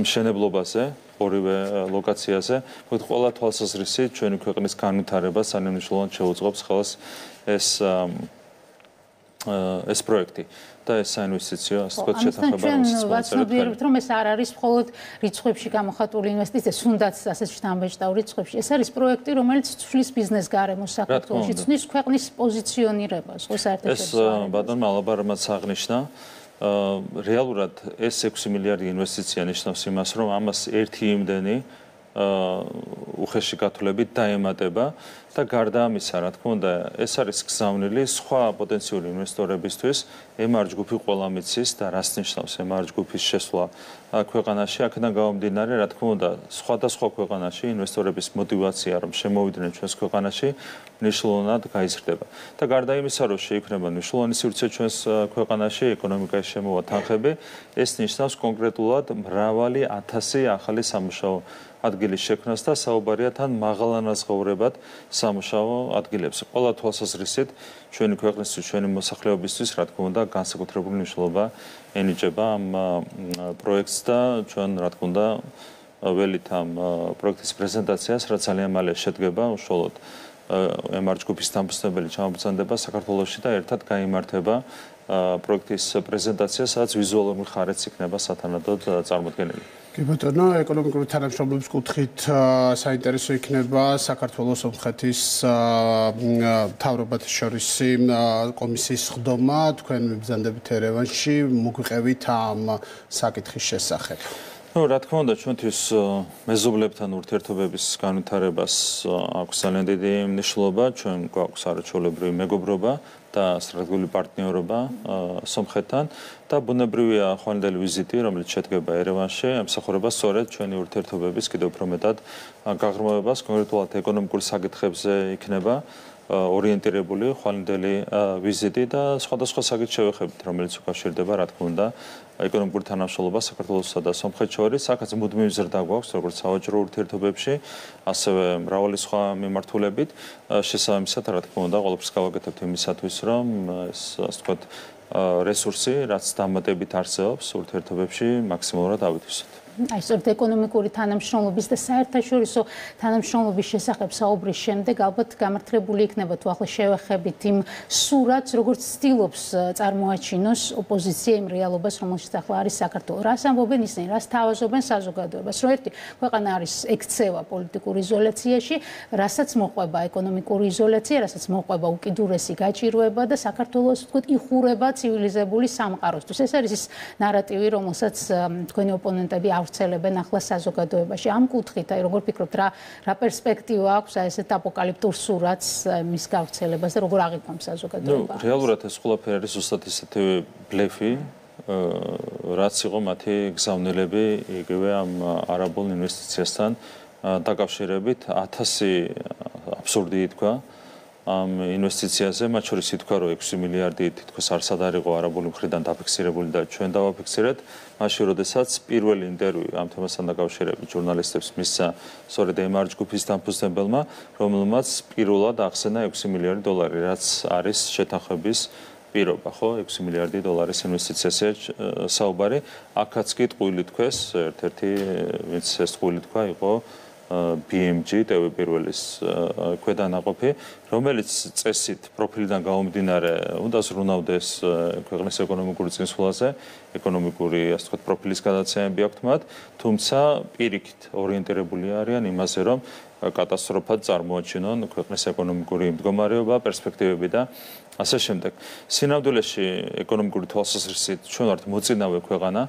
მშენებლობაზე, ორივე ლოკაციაზე. მოკლედ ყველა თვალსაზრისით ჩვენი ქვეყნის განვითარებას ძალიან მნიშვნელოვნად შეუწყობს ხელს ეს პროექტი და ეს საინვესტიციო, ასე ვთქვათ, შეთანხმება ვაცნობიერებთ, რომ ეს არ არის მხოლოდ რიცხვებში გამოხატული ინვესტიცია, თუნდაც ასე შთამბეჭდავ რიცხვებში. ეს არის პროექტი, რომელიც ცვლის ბიზნეს გარემოს საქართველოში, ცვლის ქვეყნის პოზიციონირებას, ხო საერთაშორისო. ეს ბატონმა ალაბარმაც აღნიშნა. რეალურად ეს 6 მილიარდი ინვესტიცია ნიშნავს იმას, რომ ამას ერთი იმდენი უხეში გათვლებით დაემატება და გარდა ამისა, რა თქმა უნდა, ეს არის გზავნილი სხვა პოტენციური ინვესტორებისთვის. ემარ ჯგუფი ყველა მიცის და რას ნიშნავს ემარ ჯგუფის შესვლა ქვეყანაში. აქედან გამომდინარე, რა თქმა უნდა, სხვადასხვა ქვეყანაში ინვესტორების мотиваცია, რომ შემოვიდნენ ჩვენს ქვეყანაში, მნიშვნელოვნად გაიზრდება. და გარდა იმისა, რომ შეიქმნება მნიშვნელოვანი სივრცე ჩვენს ქვეყანაში, ეკონომიკაში შემოვა თანხები, ეს ნიშნავს კონკრეტულად მრავალი ათასი ახალი სამუშაო ადგილის შექმნას და საუბარია თან მაღალანაზღაურებად სამუშაო ადგილებს. ყველა თვალსაზრისით ჩვენი ქვეყნისთვის, ჩვენი მოსახლეობისთვის, რა თქმა უნდა, განსაკუთრებული მნიშვნელობა ენიჭება ამ პროექტს და ჩვენ, რა თქმა უნდა, ველით ამ პროექტის პრეზენტაციას, რაც ძალიან მალე შედგება, უშუალოდ ემარ ჯგუფის დამფუძნებელი ჩამობრძანდება საქართველოში და ერთად გაიმართება პროექტის პრეზენტაცია, სადაც ვიზუალური ხარიც იქნება სათანადოდ წარმოდგენილი. კი ბატონო, ეკონომიკური თანამშრომლობის კუთხით საინტერესო იქნება საქართველოს სომხეთის მთავრობათა შორისი კომისიის ხდომა, თქვენ მიბრძანდებით ერევანში, მოგვიყევით ამ საკითხის შესახებ. რა თქმა უნდა, ჩვენთვის მეზობლებთან ურთიერთობების განვითარებას აქვს ძალიან დიდი მნიშვნელობა, ჩვენ გვაქვს არაჩვეულებრივი მეგობრობა და სტრატეგიული პარტნიორობა სომხეთთან და ბუნებრივია ხვალინდელი ვიზიტი, რომელიც შედგება ერევანში, ემსახურება სწორედ ჩვენი ურთიერთობების კიდევ უფრო მეტად გაღრმავებას, კონკრეტულად ეკონომიკურ საკითხებზე იქნება ორიენტირებული ხვალინდელი ვიზიტი და სხვადასხვა საკითხ შევეხებით, რომელიც უკავშირდება, რა თქმა უნდა, ეკონომიკური თანამშრომლობა საქართველოსა და სომხეთს შორის, აქაც მუდმივი ზრდა გვაქვს, როგორც სავაჭრო ურთიერთობებში, ასევე მრავალი სხვა მიმართულებით. შესაბამისად, რა თქმა უნდა, ყველაფერს გავაკეთებთ იმისათვის, რომ ეს, ასე ვთქვათ, რესურსი, რაც დამატებით არსებობს ურთიერთობებში, მაქსიმალურად ავითვისოთ. აი, სწორედ ეკონომიკური თანამშრომლობის და საერთაშორისო თანამშრომლობის შესახებ საუბრის შემდეგ ალბათ გამართლებული იქნება თუ ახლა შევეხებით იმ სურათს, როგორც ცდილობს წარმოაჩინოს ოპოზიცია იმ რეალობას, რომელშიც ახლა არის საქართველო. რას ამბობენ ისინი, რას თავაზობენ საზოგადოებას, რომ ერთი ქვეყანა არის ექცევა პოლიტიკურ იზოლაციაში, რასაც მოყვება ეკონომიკური იზოლაცია, რასაც მოყვება უკიდურესი გაჭირვება და საქართველოს თქოთ იხურება ცივილიზებული სამყაროსთვის. ეს არის ის ნარატივი, რომელსაც თქვენი ოპონენტები ავრცელებენ ახლა საზოგადოებაში. ამ კუთხით, აი როგორ ფიქრობთ, რა პერსპექტივა აქვს აი ესეთ აპოკალიფტურ სურათს მის გავრცელებას და როგორ აღიქვამს საზოგადოება? რეალურად ეს ყველაფერი არის ზუსტად ისეთი ბლეფი, რაც იყო მათი გზავნილები იგივე ამ არაბულ ინვესტიციასთან დაკავშირებით 1000 აბსურდი ითქვა. ამ ინვესტიციაზე, მათ შორის ითქვა, რომ 6 მილიარდი თითქოს არსად არ იყო არაბული მხრიდან დაფიქსირებული და ჩვენ დავაფიქსირეთ. მაშინ, როდესაც პირველი ინტერვიუ ამ თემასთან დაკავშირებით ჟურნალისტებს მისცა სწორედ MR ჯგუფის დამფუძნებელმა, რომელმაც პირველად ახსენა 6 მილიარდი დოლარი, რაც არის შეთანხმების პირობა, ხო? 6 მილიარდი დოლარის ინვესტიციაზე საუბარი. აქაც კი ტყუილი თქვეს, ერთ-ერთი ვინც ეს ტყუილი თქვა, იყო BMG TV პირველის ქვედანაყოფი, რომელიც წესით პროფილიდან გამომდინარე უნდა ზრუნავდეს ქვეყნის ეკონომიკური წინსვლაზე, ეკონომიკური, ასე ვთქვათ, პროფილის გადაცემები აქვთ მათ, თუმცა პირიქით ორიენტირებული არიან იმაზე, რომ კატასტროფად წარმოაჩინონ ქვეყნის ეკონომიკური მდგომარეობა, პერსპექტივები და ასე შემდეგ. სინამდვილეში ეკონომიკური თვალსაზრისით ჩვენ ვართ მოწინავე ქვეყანა.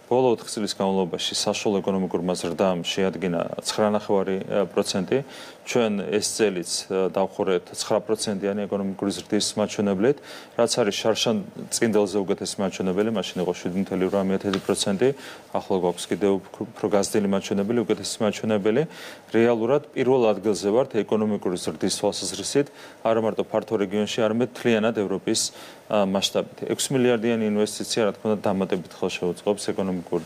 ბოლო 4 წლის განმავლობაში საშუალო ეკონომიკურმა ზრდამ შეადგინა 9.5%. ჩვენ ეს წელიც დავხურეთ 9%-იანი ეკონომიკური ზრდის მაჩვენებლით, რაც არის შარშან წინდელზე უკეთესი მაჩვენებელი, მაშინ იყო 7.8%, ახლა გვაქვს კიდევ უფრო გაზრდილი მაჩვენებელი, უკეთესი მაჩვენებელი. რეალურად პირველ ადგილზე ვართ ეკონომიკური ზრდის თვალსაზრისით, არა მარტო ფართო რეგიონში, არამედ მთლიანად ევროპის მასშტაბით. 6 მილიარდიანი ინვესტიცია, რა თქმა უნდა, დამატებით ხელს შეუწყობს ეკონომიკურ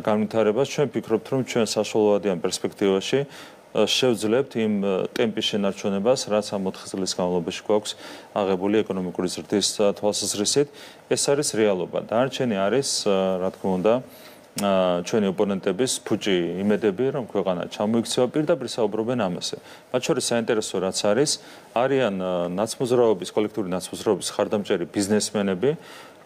განვითარებას. ჩვენ ვფიქრობთ, რომ ჩვენ საშუალოადიან პერსპექტივაში შევძლებთ იმ ტემპის შენარჩუნებას, რაც ამ 4 წლის განმავლობაში გვაქვს აღებული ეკონომიკური ზრდის თვალსაზრისით. ეს არის რეალობა. დანარჩენი არის, რა თქმა უნდა, ჩვენი ოპონენტების ფუჭი იმედები, რომ ქვეყანა ჩამოიქცევა, პირდაპირ საუბრობენ ამაზე. მათ შორის საინტერესო რაც არის, არიან ნაცმოძრაობის, კოლექტიური ნაცმოძრაობის ხარდამჭერი ბიზნესმენები,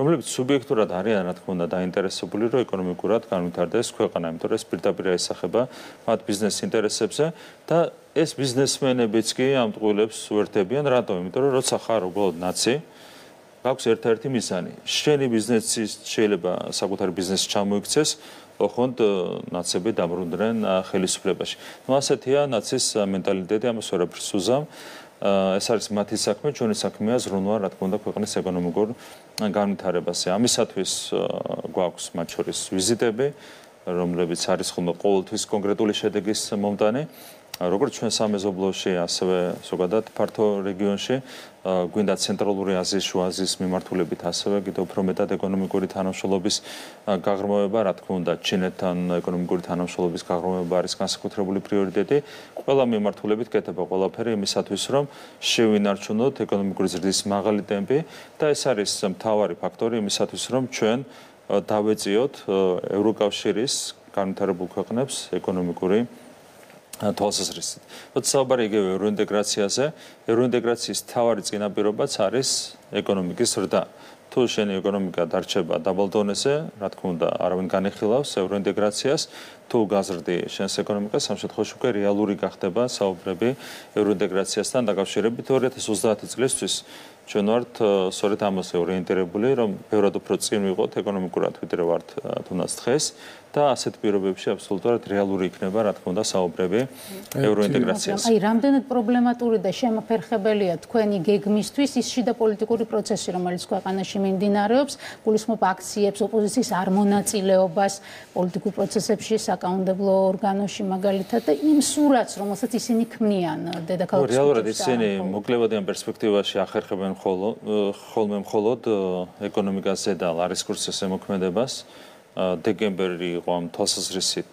რომლებიც სუბიექტურად არიან, რა თქმა უნდა, დაინტერესებული, რომ ეკონომიკურად განვითარდეს ქვეყანა, იმიტომ რომ ეს პირდაპირ აისახება მათ ბიზნეს ინტერესებზე და ეს ბიზნესმენებიც კი ამ ტყუილებს უერთდებიან, რატომ? იმიტომ რომ როცა ხარ უბრალოდ ნაცი, გაქვს ერთ-ერთი მიზანი. შენი ბიზნესი შეიძლება საკუთარი ბიზნესი ჩამოიქცეს, ოღონდ ნაცები დამბრუნდნენ ხელისუფლებაში. ნუ ასეთია ნაცის მენტალიტეტი, ამას ვერაფერს უზამ. ეს არის მათი საქმე, ჩვენი საქმეა ზრუნვა, რა თქმა უნდა, ქვეყნის ეკონომიკურ განვითარებაზე. ამისათვის გვაქვს მათ შორის ვიზიტები, რომლებიც არის ხოლმე ყოველთვის კონკრეტული შედეგის მომტანი. როგორც ჩვენ სამეზობლოში, ასევე ზოგადად ფართო რეგიონში, გვინდა ცენტრალური აზიის, შუა აზიის მიმართულებით, ასევე კიდევ უფრო მეტად ეკონომიკური თანამშრომლობის გაღრმავება, რა თქმა უნდა, ჩინეთთან ეკონომიკური თანამშრომლობის გაღრმავება არის განსაკუთრებული პრიორიტეტი. ყველა მიმართულებით კეთება ყველაფერი იმისათვის, რომ შევინარჩუნოთ ეკონომიკური ზრდის მაღალი ტემპი და ეს არის მთავარი ფაქტორი იმისათვის, რომ ჩვენ დავეწიოთ ევროკავშირის განვითარებულ ქვეყნებს ეკონომიკური თვალსაზრისით. როცა საუბარი იგივე ევროინტეგრაციაზე, ევროინტეგრაციის მთავარი წინაპირობაც არის ეკონომიკის ზრდა. თუ შენი ეკონომიკა დარჩება დაბალ დონეზე, რა თქმა უნდა, არავინ განეხილავს ევროინტეგრაციას, თუ გაზრდი შენს ეკონომიკას, ამ შემთხვევაში უკვე რეალური გახდება საუბრები ევროინტეგრაციასთან დაკავშირებით 2030 წლისთვის. ჩვენ ვართ სწორედ ამაზე ორიენტირებული, რომ ბევრად უფრო წინ ვიყოთ ეკონომიკურად, ვიდრე ვართ თუნდაც დღეს და ასეთ პირობებში აბსოლუტურად რეალური იქნება, რა თქმა უნდა, საუბრები ევროინტეგრაციაზე. აი, რამდენად პრობლემატური და შემოფერხებელია თქვენი გეგმისთვის ის შიდა პოლიტიკური პროცესი, რომელიც ქვეყანაში მიმდინარეობს, გულისხმობ აქციებს, ოპოზიციის არ მონაწილეობას პოლიტიკურ პროცესებში, საკანონმდებლო ორგანოში მაგალითად და იმ სურათს, რომელსაც ისინი ქმნიან დედაქალაქის. რეალურად ისინი მოკლევადიან პერსპექტივაში ახერხებენ ხოლმე მხოლოდ ეკონომიკას ზედალ არის კურსის ემოქმედებას. დეკემბერი იყო ამ თვალსაზრისით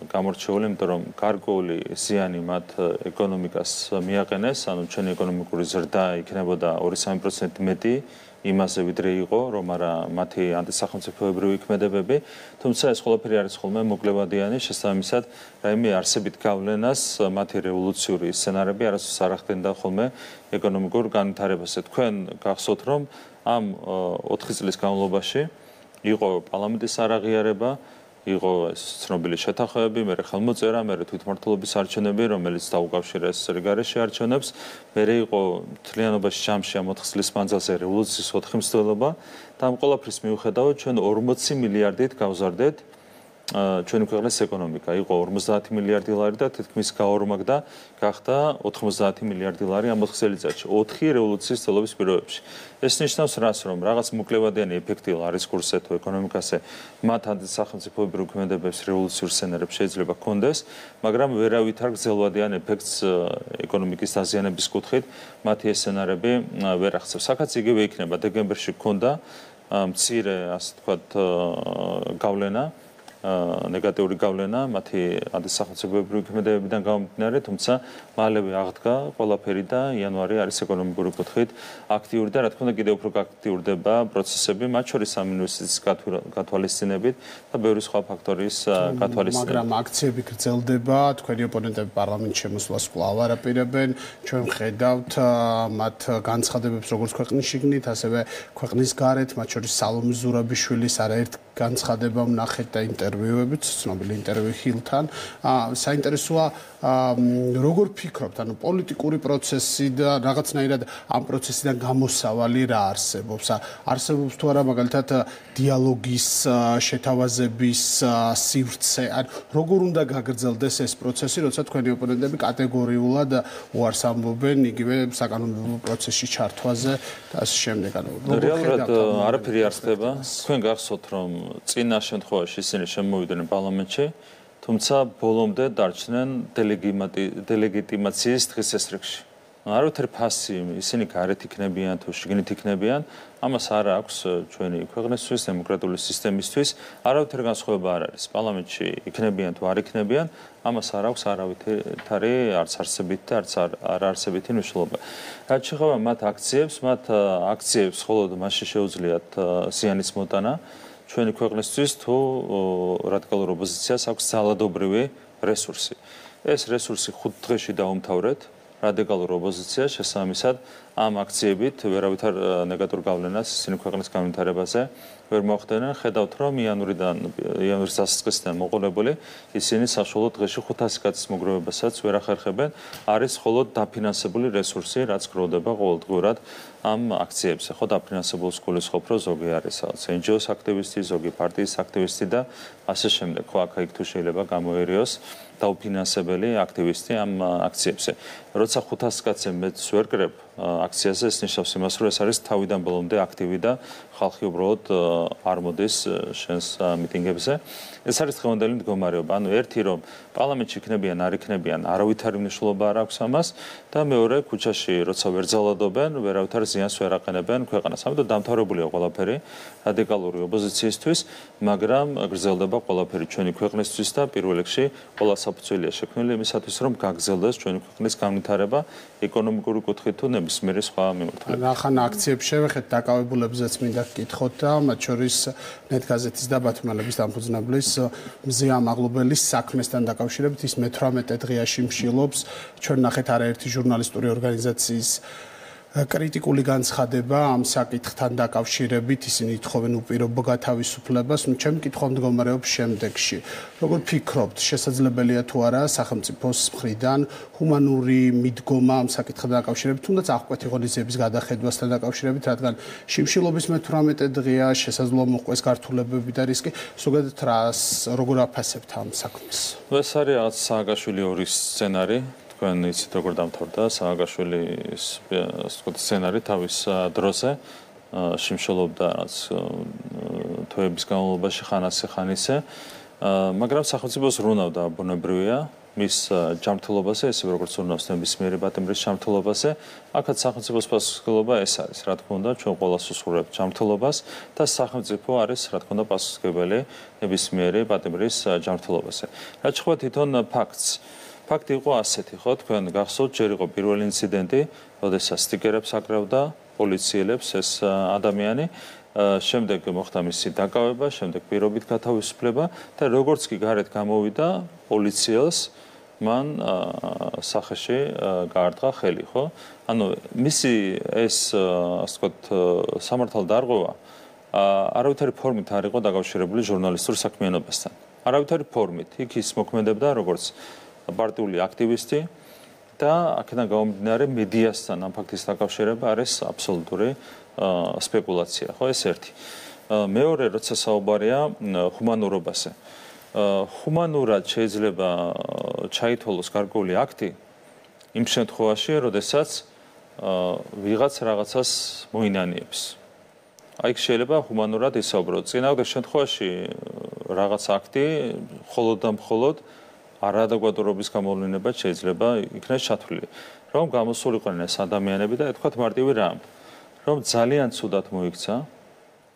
გამორჩეული, იმიტომ რომ გარკვეული ზიანი მათ ეკონომიკას მიაყენეს, ანუ ჩვენი ეკონომიკური ზრდა იქნებოდა 2-3% მეტი იმაზე ვიდრე იყო, რომ არა მათი ანტისახელმწიფოებრივი ქმედებები, თუმცა ეს ყველაფერი არის ხოლმე მოკლევადიანი, შესაბამისად, რაიმე არსებით გავლენას მათი რევოლუციური სცენარები არასდროს არ ახდენდა ხოლმე ეკონომიკურ განვითარებაზე. თქვენ გახსოვთ, რომ ამ 4 წლის განმავლობაში იყო პარლამენტის არაღიარება, იყო ეს ცნობილი შეთანხმებები, მერე ხელმოწერა, მერე თვითმმართველობის არჩევნები, რომელიც დაუკავშირეს რიგარეში არჩევნებს, მერე იყო მთლიანობაში ჯამში ამ 4 წლის მანძილზე რევოლუციის 4 მცდელობა და ამ ყველაფრის მიუხედავად ჩვენ 40 მილიარდით გავზარდეთ ჩვენი ქვეყნის ეკონომიკა. იყო 50 მილიარდი ლარი და თითქმის გაორმაგდა გახდა 90 მილიარდი ლარი ამ 4 წელიწადში 4 რევოლუციის წლების პირობებში. ეს ნიშნავს რას, რომ რაღაც მოკლევადიანი ეფექტი არის კურსზე თუ ეკონომიკაზე, მათ ანტისახელმწიფოებრივ ქმედებებს რევოლუციურ სცენარებს შეიძლება ჰქონდეს, მაგრამ ვერავითარ გრძელვადიან ეფექტს ეკონომიკის დაზიანების კუთხით მათი ეს სცენარები ვერ აღწევს. აქაც იგივე იქნება, დეკემბერში ჰქონდა მცირე, ასე ვთქვათ, გავლენა ნეგატიური გავლენა მათი ანტისახელმწიფოებრივი ქმედებებიდან გამომდინარე, თუმცა მალევე აღდგა ყველაფერი და იანვარი არის ეკონომიკური კუთხით აქტიური და რა თქმა უნდა კიდევ უფრო გააქტიურდება პროცესები, მათ შორის ამ ინვესტიციის გათვალისწინებით და ბევრი სხვა ფაქტორის გათვალისწინებით. მაგრამ აქციები გრძელდება, თქვენი ოპონენტები პარლამენტში შემოსვლას კვლავ არაპირებენ, ჩვენ ვხედავთ მათ განცხადებებს როგორც ქვეყნის შიგნით, ასევე ქვეყნის გარეთ, მათ შორის სალომე ზურაბიშვილის არაერთ განცხადება ვნახეთ და ინტერვიუებიც, ცნობილი ინტერვიუ ჰილთან. საინტერესოა, როგორ ფიქრობთ, ანუ პოლიტიკური პროცესი და რაღაცნაირად ამ პროცესიდან გამოსავალი რა არსებობს? არსებობს თუ არა მაგალითად დიალოგის, შეთავაზების სივრცე, ან როგორ უნდა გაგრძელდეს ეს პროცესი, როცა თქვენი ოპონენტები კატეგორიულად უარს ამბობენ იგივე საკანონმდებლო პროცესში ჩართვაზე და ასე შემდეგ. რეალურად არაფერი არ ხდება. თქვენ გახსოვთ, რომ წინა შემთხვევაში ისინი შემოვიდნენ პარლამენტში, თუმცა ბოლომდე დარჩნენ დელეგიტიმაციის დღის ესრიგში. არავითარი ფასი ისინი გარეთ იქნებიან თუ შიგნით იქნებიან, ამას არ აქვს ჩვენი ქვეყნისთვის, დემოკრატიული სისტემისთვის, არავითარი განსხვავება არ არის. პარლამენტში იქნებიან თუ არ იქნებიან, ამას არ აქვს არავითარი არც არსებითი და არც არ არსებითი მნიშვნელობა. რაც შეეხება მათ აქციებს მხოლოდ მასში შეუძლიათ ზიანის მოტანა ჩვენი ქვეყნისთვის თუ რადიკალურ ოპოზიციას აქვს ძალადობრივი რესურსი. ეს რესურსი 5 დღეში დაუმთავრეთ რადიკალურ ოპოზიციას, შესაბამისად ამ აქციებით ვერავითარ ნეგატიურ გავლენას ისინი ქვეყნის განვითარებაზე ვერ მოახდენენ. ხედავთ, რომ იანვრის დასაწყისიდან მოყოლებული ისინი საშუალო დღეში 500 კაცის მოგროვებასაც ვერ ახერხებენ. არის მხოლოდ დაფინანსებული რესურსი, რაც გროვდება ყოველდღურად ამ აქციებზე. ხო, დაფინანსებულს გულისხმობ, რომ ზოგი არის NGO-ს აქტივისტი, ზოგი პარტიის აქტივისტი და ასე შემდეგ. ხო, აქ-იქ თუ შეიძლება გამოერიოს დაუფინანსებელი აქტივისტი ამ აქციებზე. როცა 500 კაცზე მეტს ვერ კრებ აქციაზე, ეს ნიშნავს იმას, რომ ეს არის თავიდან ბოლომდე აქტივი და ხალხი უბრალოდ არ მოდის შენს მიტინგებზე. ეს არის დღევანდელი მდგომარეობა. ანუ ერთი რომ პარლამენტში იქნებიან, არ იქნებიან, არავითარი მნიშვნელობა არ აქვს ამას და მეორე ქუჩაში როცა ვერ ძალადობენ, ვერავითარ ზიანს ვერ აყენებენ ქვეყანას. ამიტომ დამთავრებულია ყველაფერი რადიკალური ოპოზიციისთვის, მაგრამ გრძელდება ყველაფერი ჩვენი ქვეყნისთვის და პირველ რიგში ყველა საფუძველია შექმნილი იმისათვის, რომ გაგრძელდეს ჩვენი ქვეყნის განვითარება ეკონომიკური კუთხით თუ ნებისმიერი სხვა მიმართულებით. ახან აქციებს შევეხეთ, დაკავებულებზეც მინდა გკითხოთ და მათ შორის ნეტგაზეთის და ბათუმელების დამფუძნებლის მზია მაღლობელის საქმესთან დაკავშირებით ის მე-18 დღეაში მსჯელობს. ჩვენ ნახეთ არაერთი ჟურნალისტური ორგანიზაციის კრიტიკული განცხადება ამ საკითხთან დაკავშირებით ისინი ითხოვენ უპირობო გათავისუფლებას, ჩემი კითხვა მდგომარეობს შემდეგში. Როგორ ფიქრობთ, შესაძლებელია თუ არა სახელმწიფოს მხრიდან ჰუმანური მიდგომა ამ საკითხთან დაკავშირებით, თუნდაც აღკვეთი ღონისძიების გადახედვასთან დაკავშირებით, რადგან შიმშილობის მე-18 დღეა, შესაძლოა მოყვეს გართულებები და რისკი, ზოგადად როგორ აფასებთ ამ საქმეს? ეს არის რაღაც სააკაშვილი ორი სცენარი. თქვენ იცით როგორ დამთავრდა სააკაშვილის სცენარი თავის დროზე შიმშილობდა რაც თვეების განმავლობაში ხან ასე ხან ისე მაგრამ სახელმწიფოს რუნავდა ბუნებრივია მის ჯანმრთელობაზე ესე როგორც რუნავს ნებისმიერი პატიმრის ჯანმრთელობაზე აქაც სახელმწიფოს პასუხისმგებლობა ეს არის რა თქმა უნდა ჩვენ ყველას უსურვებთ ჯანმრთელობას და სახელმწიფო არის რა თქმა უნდა პასუხისმგებელი ნებისმიერი პატიმრის ჯანმრთელობაზე რაც ხო თვითონ ფაქტი იყო ასეთი, ხო, თქვენ გახსოვთ, ჯერ იყო პირველი ინციდენტი, როდესაც სტიკერებს აკრავდა პოლიციელებს ეს ადამიანი, შემდეგ მოხდა მისი დაკავება, შემდეგ პირობით გათავისუფლება და როგორც კი გარეთ გამოვიდა პოლიციელს, მან სახეში გაარტყა ხელი, ხო? ანუ მისი ეს, ასე ვთქვათ, სამართალდარღვევა არავითარი ფორმით არ იყო დაკავშირებული ჟურნალისტურ საქმიანობასთან. არავითარი ფორმით. იქ ის მოქმედებდა როგორც პარტიული აქტივისტი და აქედან გამომდინარე მედიასთან ამ ფაქტის დაკავშირება არის აბსოლუტური სპეკულაცია, ხო ეს ერთი. მეორე, როცა საუბარია ჰუმანურობაზე. ჰუმანურად შეიძლება ჩაითვალოს გარკვეული აქტი იმ შემთხვევაში, როდესაც ვიღაც რაღაცას მოინანიებს. აი შეიძლება ჰუმანურად ისაუბროთ. წინააღმდეგ შემთხვევაში რაღაც აქტი მხოლოდ და მხოლოდ არაადეკვატურობის გამოვლენა შეიძლება იქნას ჩათვლილი. რომ გამოსულიყვნენ ეს ადამიანები და ეთქვათ მარტივი რამ. რომ ძალიან ცუდად მოიქცა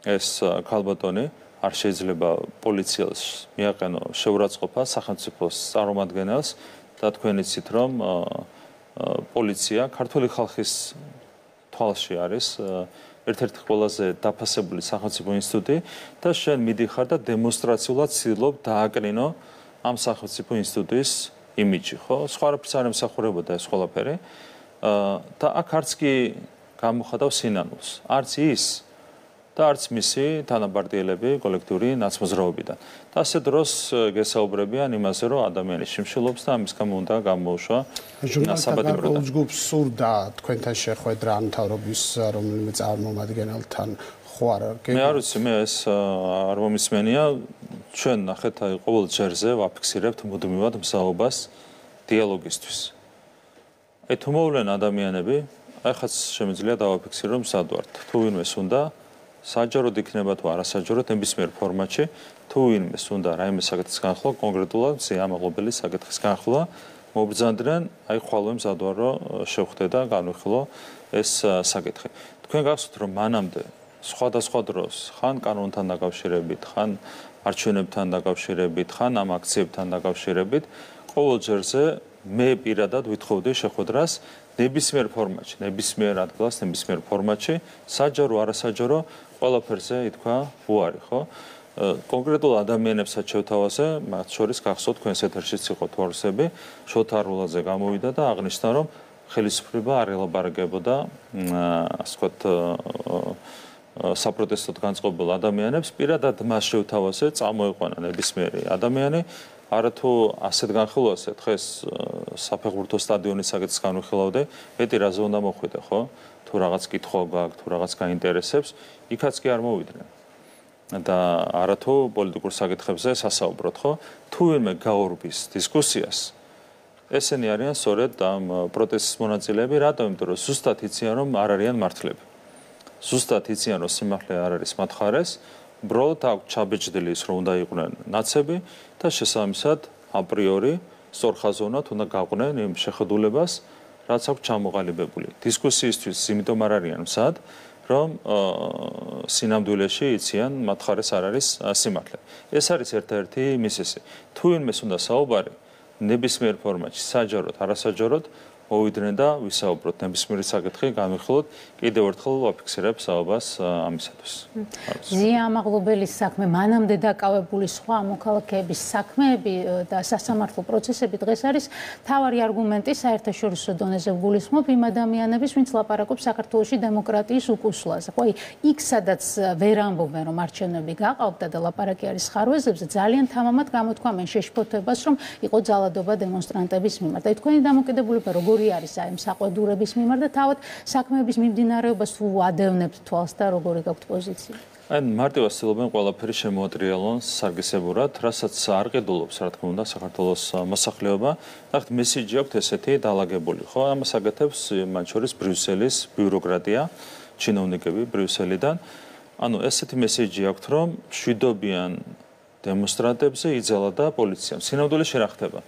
ეს ქალბატონი, არ შეიძლება პოლიციელს მიაყენო შეურაცხყოფა სახელმწიფოს წარმომადგენელს და თქვენ იცით რომ პოლიცია ქართული ხალხის თვალში არის ერთ-ერთი ყველაზე დაფასებული სახელმწიფო ინსტიტუტი და შენ მიდიხარ და დემონსტრაციულად ცდილობ დააკრინო ამ სახელმწიფო ინსტიტუტის იმიჯი, ხო? სხვა რაფერს არ ემსახურებოდა ეს ყველაფერი. და აქ არც კი გამოხატავს სინანულს. არც ის და არც მისი თანაპარტიელები კოლექტიური ნაცმოძრაობიდან. და ასე დროს გესაუბრებიან იმაზე, რომ ადამიანი შიმშილობს და ამის გამო უნდა გამოუშვა საბატიმროდან. ჯგუფს სურდა თქვენთან შეხვედრა ამ მთავრობის რომელიმე წარმომადგენელთან მე არ ვიცი, მე ეს არ მომისმენია. ჩვენ ნახეთ, აი ყოველ ჯერზე ვაფიქსირებთ მუდმივად მსაობას დიალოგისთვის. აი თუ მოვლენ ადამიანები, აი ხაც შემიძლია დავაფიქსირო მსად ვართ. თუ ვინმეს უნდა საჯაროდ იქნება თუ არასაჯაროდ ნებისმიერ ფორმატში, თუ ვინმეს უნდა რაიმე საკითხის განხილვა, კონკრეტულად ზეამაღლობელი საკითხის განხილვა, მობრძანდნენ, აი ხვალვე მსად ვარ, რომ შევხვდე და განვიხილო ეს საკითხი. თქვენ გახსოვთ, რომ მანამდე სხვადასხვა დროს, ხან კანონთან დაკავშირებით, ხან არჩევნებთან დაკავშირებით, ხან ამ აქციებთან დაკავშირებით, ყოველ ჯერზე მე პირადად ვითხოვდი შეხვედრას ნებისმიერ ფორმატში, ნებისმიერ ადგილას, ნებისმიერ ფორმატში, საჯარო, არასაჯარო, ყველაფერზე ითქვა უარი, ხო? კონკრეტულ ადამიანებსაც შევთავაზე, მათ შორის გახსოვთ, თქვენს ეთერშიც იყო თორსები, შოთა არულაძე გამოვიდა და აღნიშნა, რომ ხელისუფლება არ ელაპარაკებოდა, ასე ვთქვათ, საპროტესტოდ განწყობილ ადამიანებს პირადად მას შევთავაზე წამოიყვანა ნებისმიერი ადამიანი არათუ ასეთ განხილვაზე დღეს საფეხბურთო სტადიონის საკითხს განვიხილავდე მეტი რაზე უნდა მოხვიდე ხო თუ რაღაც კითხვა გააქვთ თუ რაღაც გაინტერესებს იქაც კი არ მოვიდნენ და არათუ პოლიტიკურ საკითხებზე სასაუბროთ ხო თუ ვინმე გაურბის დისკუსიას ესენი არიან სწორედ ამ პროტესტის მონაწილეები რატომ იმიტომ რომ ზუსტად იციან რომ არ არიან მართლები ზუსტად იციან რომ სიმართლე არ არის მათ მხარეს უბრალოდ აქვს ჩაბეჭდილი ის რომ უნდა იყვნენ ნაცები და შესაბამისად აპრიორი სწორხაზოვნად უნდა გაყვნენ იმ შეხედულებას რაც აქვს ჩამოყალიბებული დისკუსიისთვის იმიტომ არ არიან მზად რომ სინამდვილეში იციან მათ მხარეს არ არის სიმართლე ეს არის ერთ-ერთი მისესი თუ ვინმეს უნდა საუბარი ნებისმიერ ფორმატში საჯაროდ არასაჯაროდ მოვიდნენ და ვისაუბროთ ნებისმიერი საკითხი განვიხილოთ კიდევ ერთხელ ვაფიქსირებ საუბას ამისათვის. ზია ამაღლობელის საქმე, მანამდე დაკავებული სხვა მოქალაქეების საქმეები და სასამართლო პროცესები დღეს არის მთავარი არგუმენტი საერთაშორისო დონეზე გულისხმობ იმ ადამიანების, ვინც ლაპარაკობს საქართველოში დემოკრატიის უკუსვლაზე. ხო, იქ სადაც ვერ ამბობენ, რომ არჩევნები გაყავდა და ლაპარაკი არის ხარვეზებზე, ძალიან თამამად გამოთქვამენ შეშფოთებას, რომ იყო ძალადობა დემონსტრანტების მიმართ. და თქვენი დამოკიდებულება როგორი არის აი საყვედურების მიმართ და თავად საქმეების მიმდინარეობას თუ ადევნებთ თვალს და როგორი გაქვთ პოზიცია? აი მარტივად ცდილობენ ყველაფერი შემოატრიალონ სარგესებურად, რასაც არ ყიდულობს, რა თქმა უნდა, საქართველოს მოსახლეობა. ნახეთ, მესიჯი აქვს ესეთი დაალაგებული, ხო? ამას აკეთებს მათ შორის ბრიუსელის ბიუროკრატია, ჩინოვნიკები ბრიუსელიდან. ანუ ესეთი მესიჯი აქვს, რომ მშვიდობიან დემონსტრანტებზე იძალა და პოლიციამ. სინამდვილეში რა ხდება?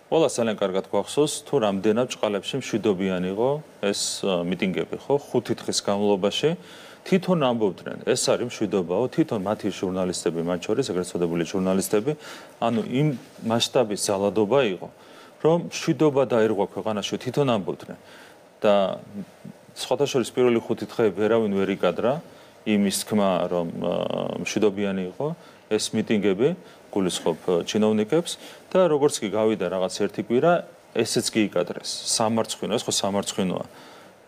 ყველას ძალიან კარგად გვახსოვს, თუ რამდენად ჭყალებში მშვიდობიანი იყო ეს მიტინგები, ხო? 5 დღის განმავლობაში თვითონ ამბობდნენ, ეს არის მშვიდობაო, თვითონ მათი ჟურნალისტები, მათ შორის ეგრეთ წოდებული ჟურნალისტები, ანუ იმ მასშტაბის ძალადობა იყო, რომ მშვიდობა დაირღვა ქვეყანაში, თვითონ ამბობდნენ. და სხვათა შორის პირველი 5 დღე ვერავინ ვერ იკადრა იმის თქმა, რომ მშვიდობიანი იყო ეს მიტინგები, გულისხმობ ჩინოვნიკებს და როგორც კი გავიდა რაღაც ერთი კვირა, ესეც კი იკადრეს. სამარცხვინო, ეს ხო სამარცხვინოა.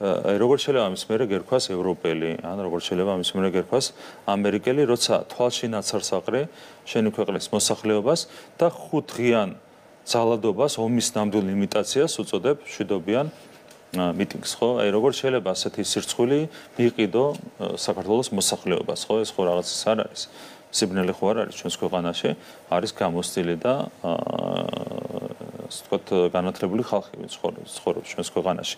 როგორც შეიძლება ამის მერე გერქვას ევროპელი, ან როგორც შეიძლება ამის მერე გერქვას ამერიკელი, როცა თვალში ნაცარს აყრე შენი ქვეყნის მოსახლეობას და 5 დღიან ძალადობას, ომის ნამდვილ იმიტაციას უწოდებ მშვიდობიან მიტინგს, ხო? აი როგორც შეიძლება ასეთი სირცხვილი მიიყიდო საქართველოს მოსახლეობას, ხო? ეს ხო რაღაც ის არ არის. სიბნელე ხო არ არის ჩვენს ქვეყანაში, არის გამოსწილი და ასე ვთქვათ, განათლებული ხალხი, ვინც ცხოვრობს ჩვენს ქვეყანაში.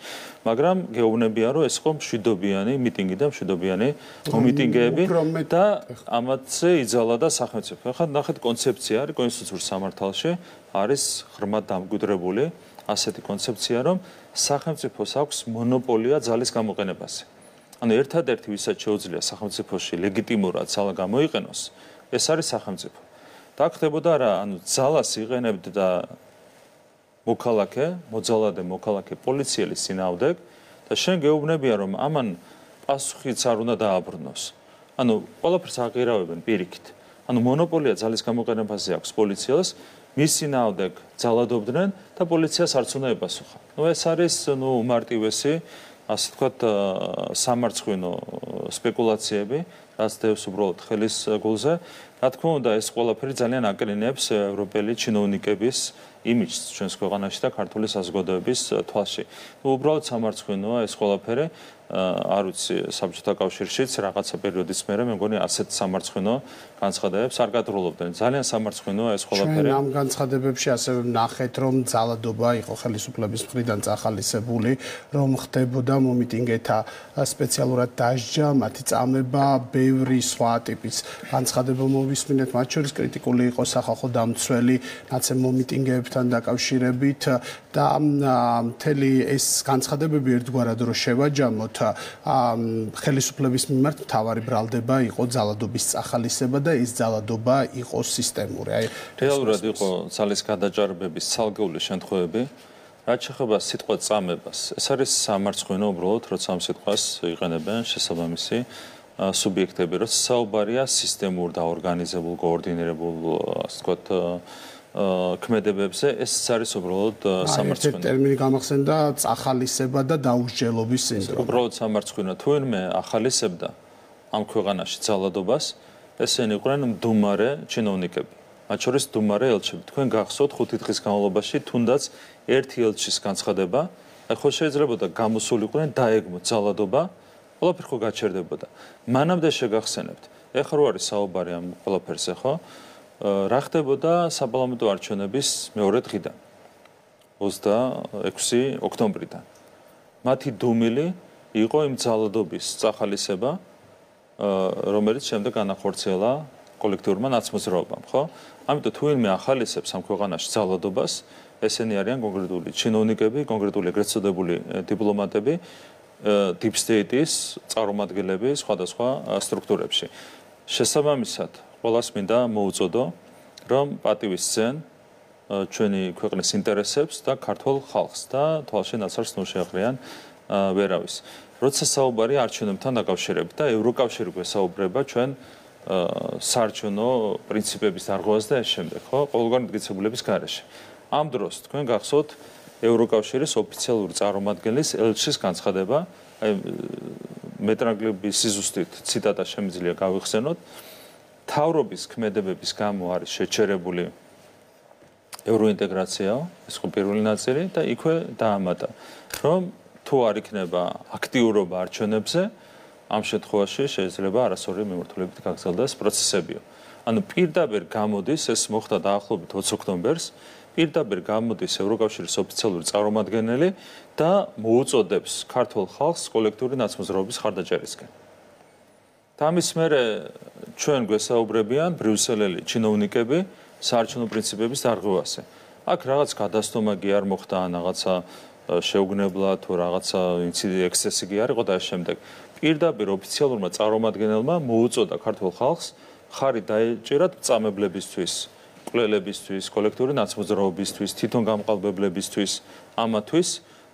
მაგრამ გეუბნებიან, რომ ეს ხო მშვიდობიანი მიტინგი და მშვიდობიანი მომიტინგეები და ამათზე იძალა და სახელმწიფო. ახლა ნახეთ, კონცეფცია არის კონსტიტუციურ სამართალში, არის ღრმად დამკვიდრებული ასეთი კონცეფცია, რომ სახელმწიფოს აქვს მონოპოლია ძალის გამოყენებაზე. ანუ ერთადერთი ვისაც შეუძლია სახელმწიფოში ლეგიტიმურად ძალა გამოიყენოს, ეს არის სახელმწიფო. და ხდებოდა რა, ანუ ძალას იღენებდა მოქალაქე, მოძალადე მოქალაქე პოლიციელის წინააღმდეგ და შენ გეუბნებია, რომ ამან პასუხიც არ უნდა დააბრუნოს. ანუ ყველაფერს აღირავებენ პირიქით. ანუ მონოპოლია ძალის გამოყენებაზე აქვს პოლიციას, მის წინააღმდეგ ძალადობდნენ და პოლიციას არც უნდა ეპასუხა. ნუ ეს არის უმარტივესი ასე ვთქვათ, სამარცხვინო სპეკულაციები, რაც დევს უბრალოდ ხელის გულზე. რა თქმა უნდა, ეს ყველაფერი ძალიან აკრინებს ევროპელი ჩინოვნიკების იმიჯს ჩვენს ქვეყანაში და ქართული საზოგადოების თვალში. უბრალოდ სამარცხვინოა ეს ყველაფერი. არ ვიცი, საბჭოთა კავშირშიც რაღაცა პერიოდის მერე მე მგონი ასეთ სამარცხვინო განცხადებებს არ გადრულობდნენ. ძალიან სამარცხვინოა ეს ყველაფერი. ჩვენ ამ განცხადებებში ასევე ვნახეთ, რომ ძალადობა იყო ხელისუფლების მხრიდან წახალისებული, რომ ხდებოდა მომიტინგეთა სპეციალურად დასჯა, მათი წამება, ბევრი სხვა ტიპის განცხადება მოვისმინეთ, მათ შორის კრიტიკული იყო სახალხო დამცველი ნაცემ მომიტინგეებთან დაკავშირებით და მთელი ეს განცხადებები ერთგვარად რო შევაჯამოთ, ხელისუფლების მიმართ მთავარი ბრალდება იყო ძალადობის წახალისება და ეს ძალადობა იყო სისტემური. აი, რეალურად იყო ძალის გადაჭარბების ცალკეული შემთხვევები, რაც შეეხება სიტყვა წამებას. ეს არის სამარცხვინო უბრალოდ, როცა ამ სიტყვას იყენებენ შესაბამისი სუბიექტები, რომ საუბარია სისტემურ და ორგანიზებულ, კოორდინირებულ, ასე ვთქვათ, ქმედებებზე, ეს არის უბრალოდ სამარცხვინო. ეს ტერმინი გამახსენდა წახალისება და დაუსჯელობის სინდრომი. უბრალოდ სამარცხვინო. თუ ვინმე ახალისებდა ამ ქვეყანაში ძალადობას, ესენი იყვნენ მდუმარე ჩინოვნიკები. მათ შორის მდუმარე ელჩები. თქვენ გახსოვთ 5 დღის განმავლობაში თუნდაც ერთი ელჩის განცხადება, ხო შეიძლებოდა გამოსულიყვნენ დაეგმოთ ძალადობა, ყველაფერი ხო გაჩერდებოდა. მანამდე შეგახსენებთ. ეხლა რო არის საუბარი ამ ყველაფერზე, ხო? რა ხდებოდა საპარლამენტო არჩევნების მეორე დღიდან 26 ოქტომბრიდან. მათი დუმილი იყო იმ ძალადობის წახალისება, რომელიც შემდეგ განახორციელა კოლექტიურმა ნაცმოძრაობამ, ხო? ამიტომ თუ ვინმე ახალისებს ამ ქვეყანაში ძალადობას, ესენი არიან კონკრეტული ჩინოვნიკები, კონკრეტული ეგრეთ წოდებული დიპლომატები, deep state-ის წარმომადგენლები სხვადასხვა სტრუქტურებში. შესაბამისად, ყველას მინდა მოუწოდო, რომ პატივისცენ ჩვენი ქვეყნის ინტერესებს და ქართულ ხალხს და თვალში ნაცარს ნუშეღრიან ვერავის. როცა საუბარი არჩევნებთან დაკავშირებით და ევროკავშირი გვესაუბრება ჩვენ საარჩევნო პრინციპების დარღვევას და ეს შემდეგ, ხო? ყოველგვარი მტკიცებულების გარეშე. ამ დროს თქვენ გახსოვთ ევროკავშირის ოფიციალური წარმომადგენლის ელჩის განცხადება, მეტრაგლების სიზუსტით ციტატა შემიძლია გავიხსენოთ. თავრობის ქმედებების გამო არის შეჩერებული ევროინტეგრაცია, ეს ხო პირველი ნაწილი და იქვე დაამატა, რომ თუ არ იქნება აქტიურობა არჩევნებზე, ამ შემთხვევაში შეიძლება არასწორი მიმართულებით გაგრძელდეს პროცესებიო. ანუ პირდაპირ გამოდის, ეს მოხდა დაახლოებით 20 ოქტომბერს, პირდაპირ გამოდის ევროკავშირის ოფიციალური წარმომადგენელი და მოუწოდებს ქართულ ხალხს კოლექტიური ნაცმოძრაობის ხარდაჭერისკენ. ამის მერე ჩვენ გვესაუბრებიან ბრიუსელელი ჩინოვნიკები საარჩევნო პრინციპების დარღვევაზე. აქ რაღაც გადასტომა კი არ მოხდა, რაღაცა შეუგნებლა თუ რაღაცა ექსცესი კი არ იყო და ამ შემდეგ პირდაპირ ოფიციალურმა წარმომადგენელმა მოუწოდა ქართულ ხალხს ხარი დაეჭირათ წამებლებისთვის, კვლელებისთვის, კოლექტიური ნაცმოძრაობისთვის, თვითონ გამყალბებლებისთვის, ამათვის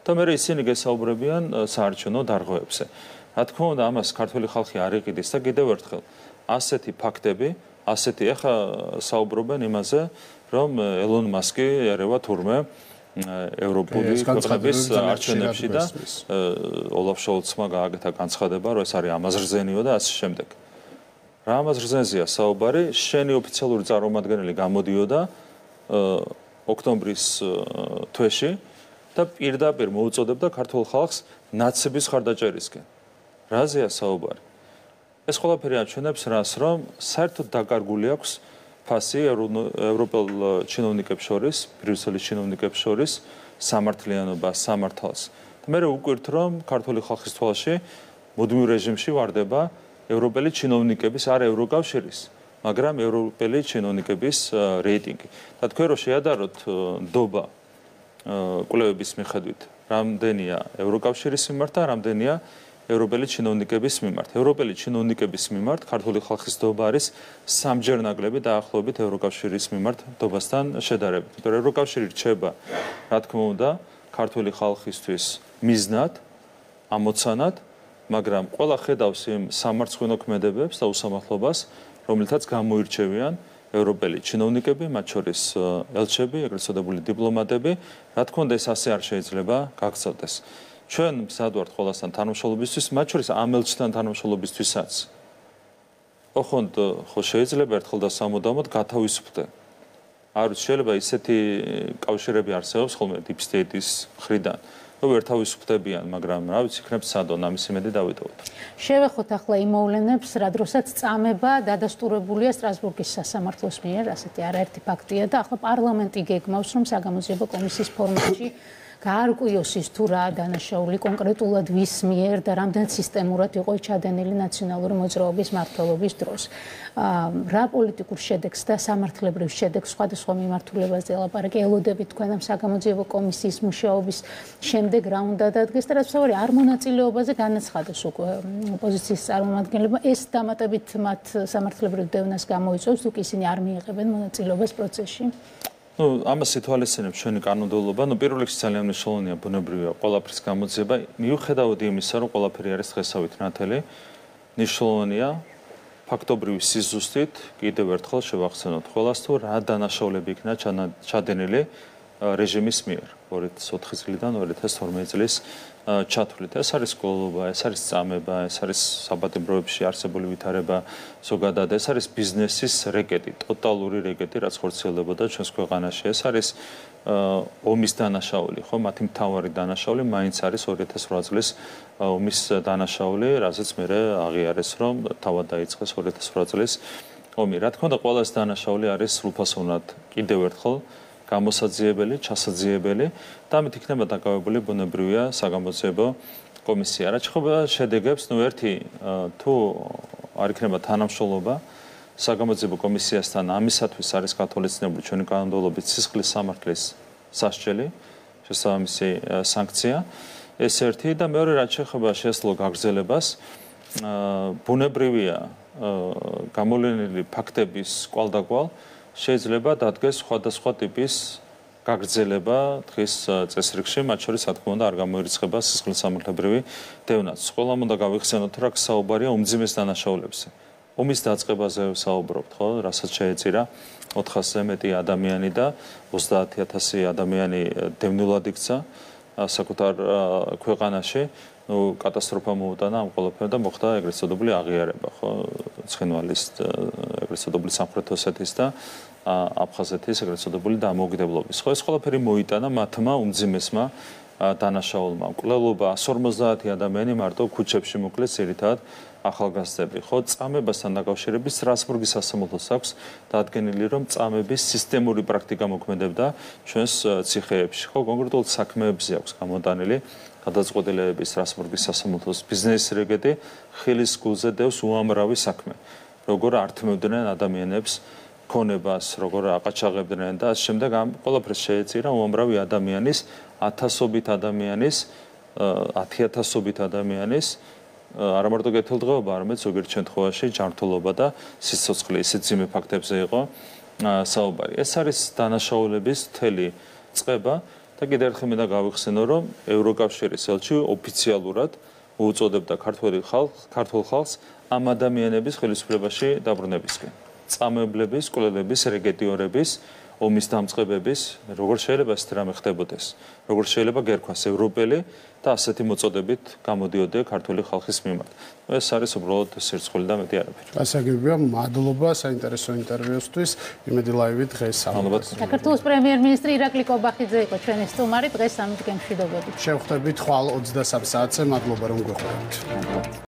და მე ისინი გესაუბრებიან საარჩევნო დარღვევებზე. რა თქმა უნდა, ამას ქართული ხალხი არ იყიდის და კიდევ ერთხელ ასეთი ფაქტები, ასეთი ახლა საუბრობენ იმაზე, რომ ელონ მასკი ერევა თურმე ევროპული ქვეყნების არჩევნებში და ოლაფ შოლცმა გააკეთა განცხადება, რომ ეს არის ამაზრზენიო და ასე შემდეგ. რა ამაზრზენზეა საუბარი? შენი ოფიციალური წარმომადგენელი გამოდიოდა ოქტომბრის თვეში და პირდაპირ მოუწოდებდა ქართულ ხალხს ნაცების ხარდაჭერისკენ. რაზეა საუბარი? ეს ყველაფერი აჩვენებს რას, რომ საერთოდ დაკარგული აქვს ფასი ევროპელ ჩინოვნიკებს შორის, ბრიუსელის ჩინოვნიკებს შორის სამართლიანობა, სამართალს. მე ვუკვირთ, რომ ქართული ხალხის თვალში მუდმივ რეჟიმში ვარდება ევროპელი ჩინოვნიკების, არა ევროკავშირის, მაგრამ ევროპელი ჩინოვნიკების რეიტინგი. და თქვენ რო შეადაროთ ნდობა კვლევების მიხედვით, რამდენია ევროკავშირის მიმართ და რამდენია ევროპელი ჩინოვნიკების მიმართ. ევროპელი ჩინოვნიკების მიმართ ქართული ხალხის ნდობა არის სამჯერ ნაკლები დაახლოებით ევროკავშირის მიმართ ნდობასთან შედარებით. იმიტომ რომ ევროკავშირი რჩება, რა თქმა უნდა, ქართული ხალხისთვის მიზნად, ამოცანად, მაგრამ ყველა ხედავს იმ სამარცხვინო ქმედებებს და უსამართლობას, რომლითაც გამოირჩევიან ევროპელი ჩინოვნიკები, მათ შორის ელჩები, ეგრეთ წოდებული დიპლომატები. რა თქმა უნდა, ეს ასე არ შეიძლება გაგრძელდეს. ჩვენ მზად ვართ ყველასთან თანამშრომლობისთვის, მათ შორის ამ ელჩთან თანამშრომლობისთვისაც. ოღონდ ხო შეიძლება ერთხელ და სამუდამოდ გათავისუფლდე. არ ვიცი, შეიძლება ისეთი კავშირები არსებობს ხოლმე deep state-ის მხრიდან, რომ ვერ თავისუფლებიან, მაგრამ რა ვიცი, იქნებ სადონ ამის იმედი დავიტოვოთ. შევეხოთ ახლა იმ მოვლენებს, რა დროსაც წამება დადასტურებულია სტრასბურგის სასამართლოს მიერ, ასეთი არაერთი ფაქტია და ახლა პარლამენტი გეგმავს, რომ საგამოძიებო კომისიის ფორმატში გაარკვიოს ის თუ რა დანაშაული კონკრეტულად ვის მიერ და რამდენ სისტემურად იყო ჩადენილი ნაციონალური მოძრაობის მმართველობის დროს. რა პოლიტიკურ შედეგს და სამართლებრივ შედეგს სხვადასხვა მიმართულებაზე ელაპარაკე, ელოდებით თქვენ ამ საგამოძიებო კომისიის მუშაობის შემდეგ რა უნდა დადგეს და რაც თავი არ მონაწილეობაზე განაცხადეს უკვე ოპოზიციის წარმომადგენლებმა, ეს დამატებით მათ სამართლებრივ დევნას გამოიწვევს, თუ კი ისინი არ მიიღებენ მონაწილეობას პროცესში. ამას ითვალისწინებს ჩვენი კანონმდებლობა. პირველ რიგში ძალიან მნიშვნელოვანია ბუნებრივია ყველაფრის გამოძიება. მიუხედავად იმისა, რომ ყველაფერი არის დღესავით ნათელი, მნიშვნელოვანია ფაქტობრივი სიზუსტით კიდევ ერთხელ შევახსენოთ ყველას, თუ რა დანაშაულები იქნა ჩადენილი რეჟიმის მიერ 2004 წლიდან 2012 წლის ჩათვლით. ეს არის გლობა, ეს არის წამება, ეს არის საბატიმროებში არსებული ვითარება ზოგადად, ეს არის ბიზნესის რეკეტი, ტოტალური რეკეტი, რაც ხორციელდებოდა ჩვენს ქვეყანაში. ეს არის ომის დანაშაული, ხო, მათი მთავარი დანაშაული მაინც არის 2008 წლის ომის დანაშაული, რაზეც მე აღიარეს, რომ თავად დაიწყეს 2008 წლის ომი. რა თქმა უნდა, ყველა ეს დანაშაული არის სრულფასოვნად კიდევ ერთხელ გამოსაძიებელი, ჩასაძიებელი და ამით იქნება დაკავებული ბუნებრივია საგამოძიებო კომისია. რაც შეეხება შედეგებს, ერთი თუ არ იქნება თანამშრომლობა საგამოძიებო კომისიასთან, ამისათვის არის გათვალისწინებული ჩვენი კანონმდებლობით სისხლის სამართლის სასჯელი, შესაბამისი სანქცია. ეს ერთი და მეორე რაც შეეხება შესაძლო გაგრძელებას, ბუნებრივია გამოვლენილი ფაქტების კვალდაკვალ შეიძლება დადგეს სხვადასხვა ტიპის გაგრძელება დღის წესრიგში, მათ შორის რა თქმა უნდა არ გამოირიცხება სისხლის სამართლებრივი დევნაც. ყველამ უნდა გავიხსენოთ, რა საუბარია უმძიმეს დანაშაულებზე. ომის დაწყებაზე საუბრობთ, ხო, რასაც შეეწირა 400-ზე მეტი ადამიანი და 30,000 ადამიანი დევნულად იქცა საკუთარ ქვეყანაში. კატასტროფა მოუტანა ამ ყველაფერს და მოხდა ეგრეთ წოდებული აღიარება, ხო, ცხინვალის ეგრეთ წოდებული სამხრეთ ოსეთის და აფხაზეთის ეგრეთ წოდებული დამოუკიდებლობის. ხო, ეს ყველაფერი მოიტანა მათმა უმძიმესმა დანაშაულმა. მკვლელობა 150 ადამიანი მარტო ქუჩებში მოკლეს ძირითადად ახალგაზრდები. ხო, წამებასთან დაკავშირებით სტრასბურგის სასამართლოს აქვს დადგენილი, რომ წამების სისტემური პრაქტიკა მოქმედებდა ჩვენს ციხეებში. ხო, კონკრეტულად საქმეებზე აქვს გამოტანილი გადაწყვეტილებების სტრასბურგის სასამართლოს ბიზნეს რეგეტი ხილის გულზე დევს უამრავი საქმე. როგორ ართმევდნენ ადამიანებს ქონებას, როგორ აყაჩაღებდნენ და ამ შემდეგ ამ ყველაფერს შეეწირა უამრავი ადამიანის, ათასობით ადამიანის, 10,000-ობით ადამიანის არა მარტო კეთილდღეობა, არამედ ზოგიერთ შემთხვევაში ჯანმრთელობა და სიცოცხლე, ისეთ ძიმე ფაქტებზე იყო საუბარი. ეს არის დანაშაულების მთელი წყება და კიდევ ერთხელ მინდა გავიხსენო, რომ ევროკავშირის ელჩი ოფიციალურად უწოდებდა ქართულ ხალხს ამ ადამიანების ხელისუფლებაში დაბრუნებისკენ. წამებლების, კვლელების, რეგეტიორების, ომის დამწყებების, როგორ შეიძლება ეს რამე ხდებოდეს, როგორ შეიძლება გერქვას ევროპელი და ასეთი მოწოდებით გამოდიოდა ქართული ხალხის მიმართ. ეს არის უბრალოდ სირცხული და მეტი არაფერი. გასაგებია, მადლობა საინტერესო ინტერვიუსთვის. იმედი ლაივი დღეს მადლობა. საქართველოს პრემიერ-მინისტრი ირაკლი კობახიძე იყო ჩვენი სტუმარი, დღეს სამი დღე მშვიდობებით. შევხვდებით ხვალ 23 საათზე. მადლობა რომ გვეხმართ.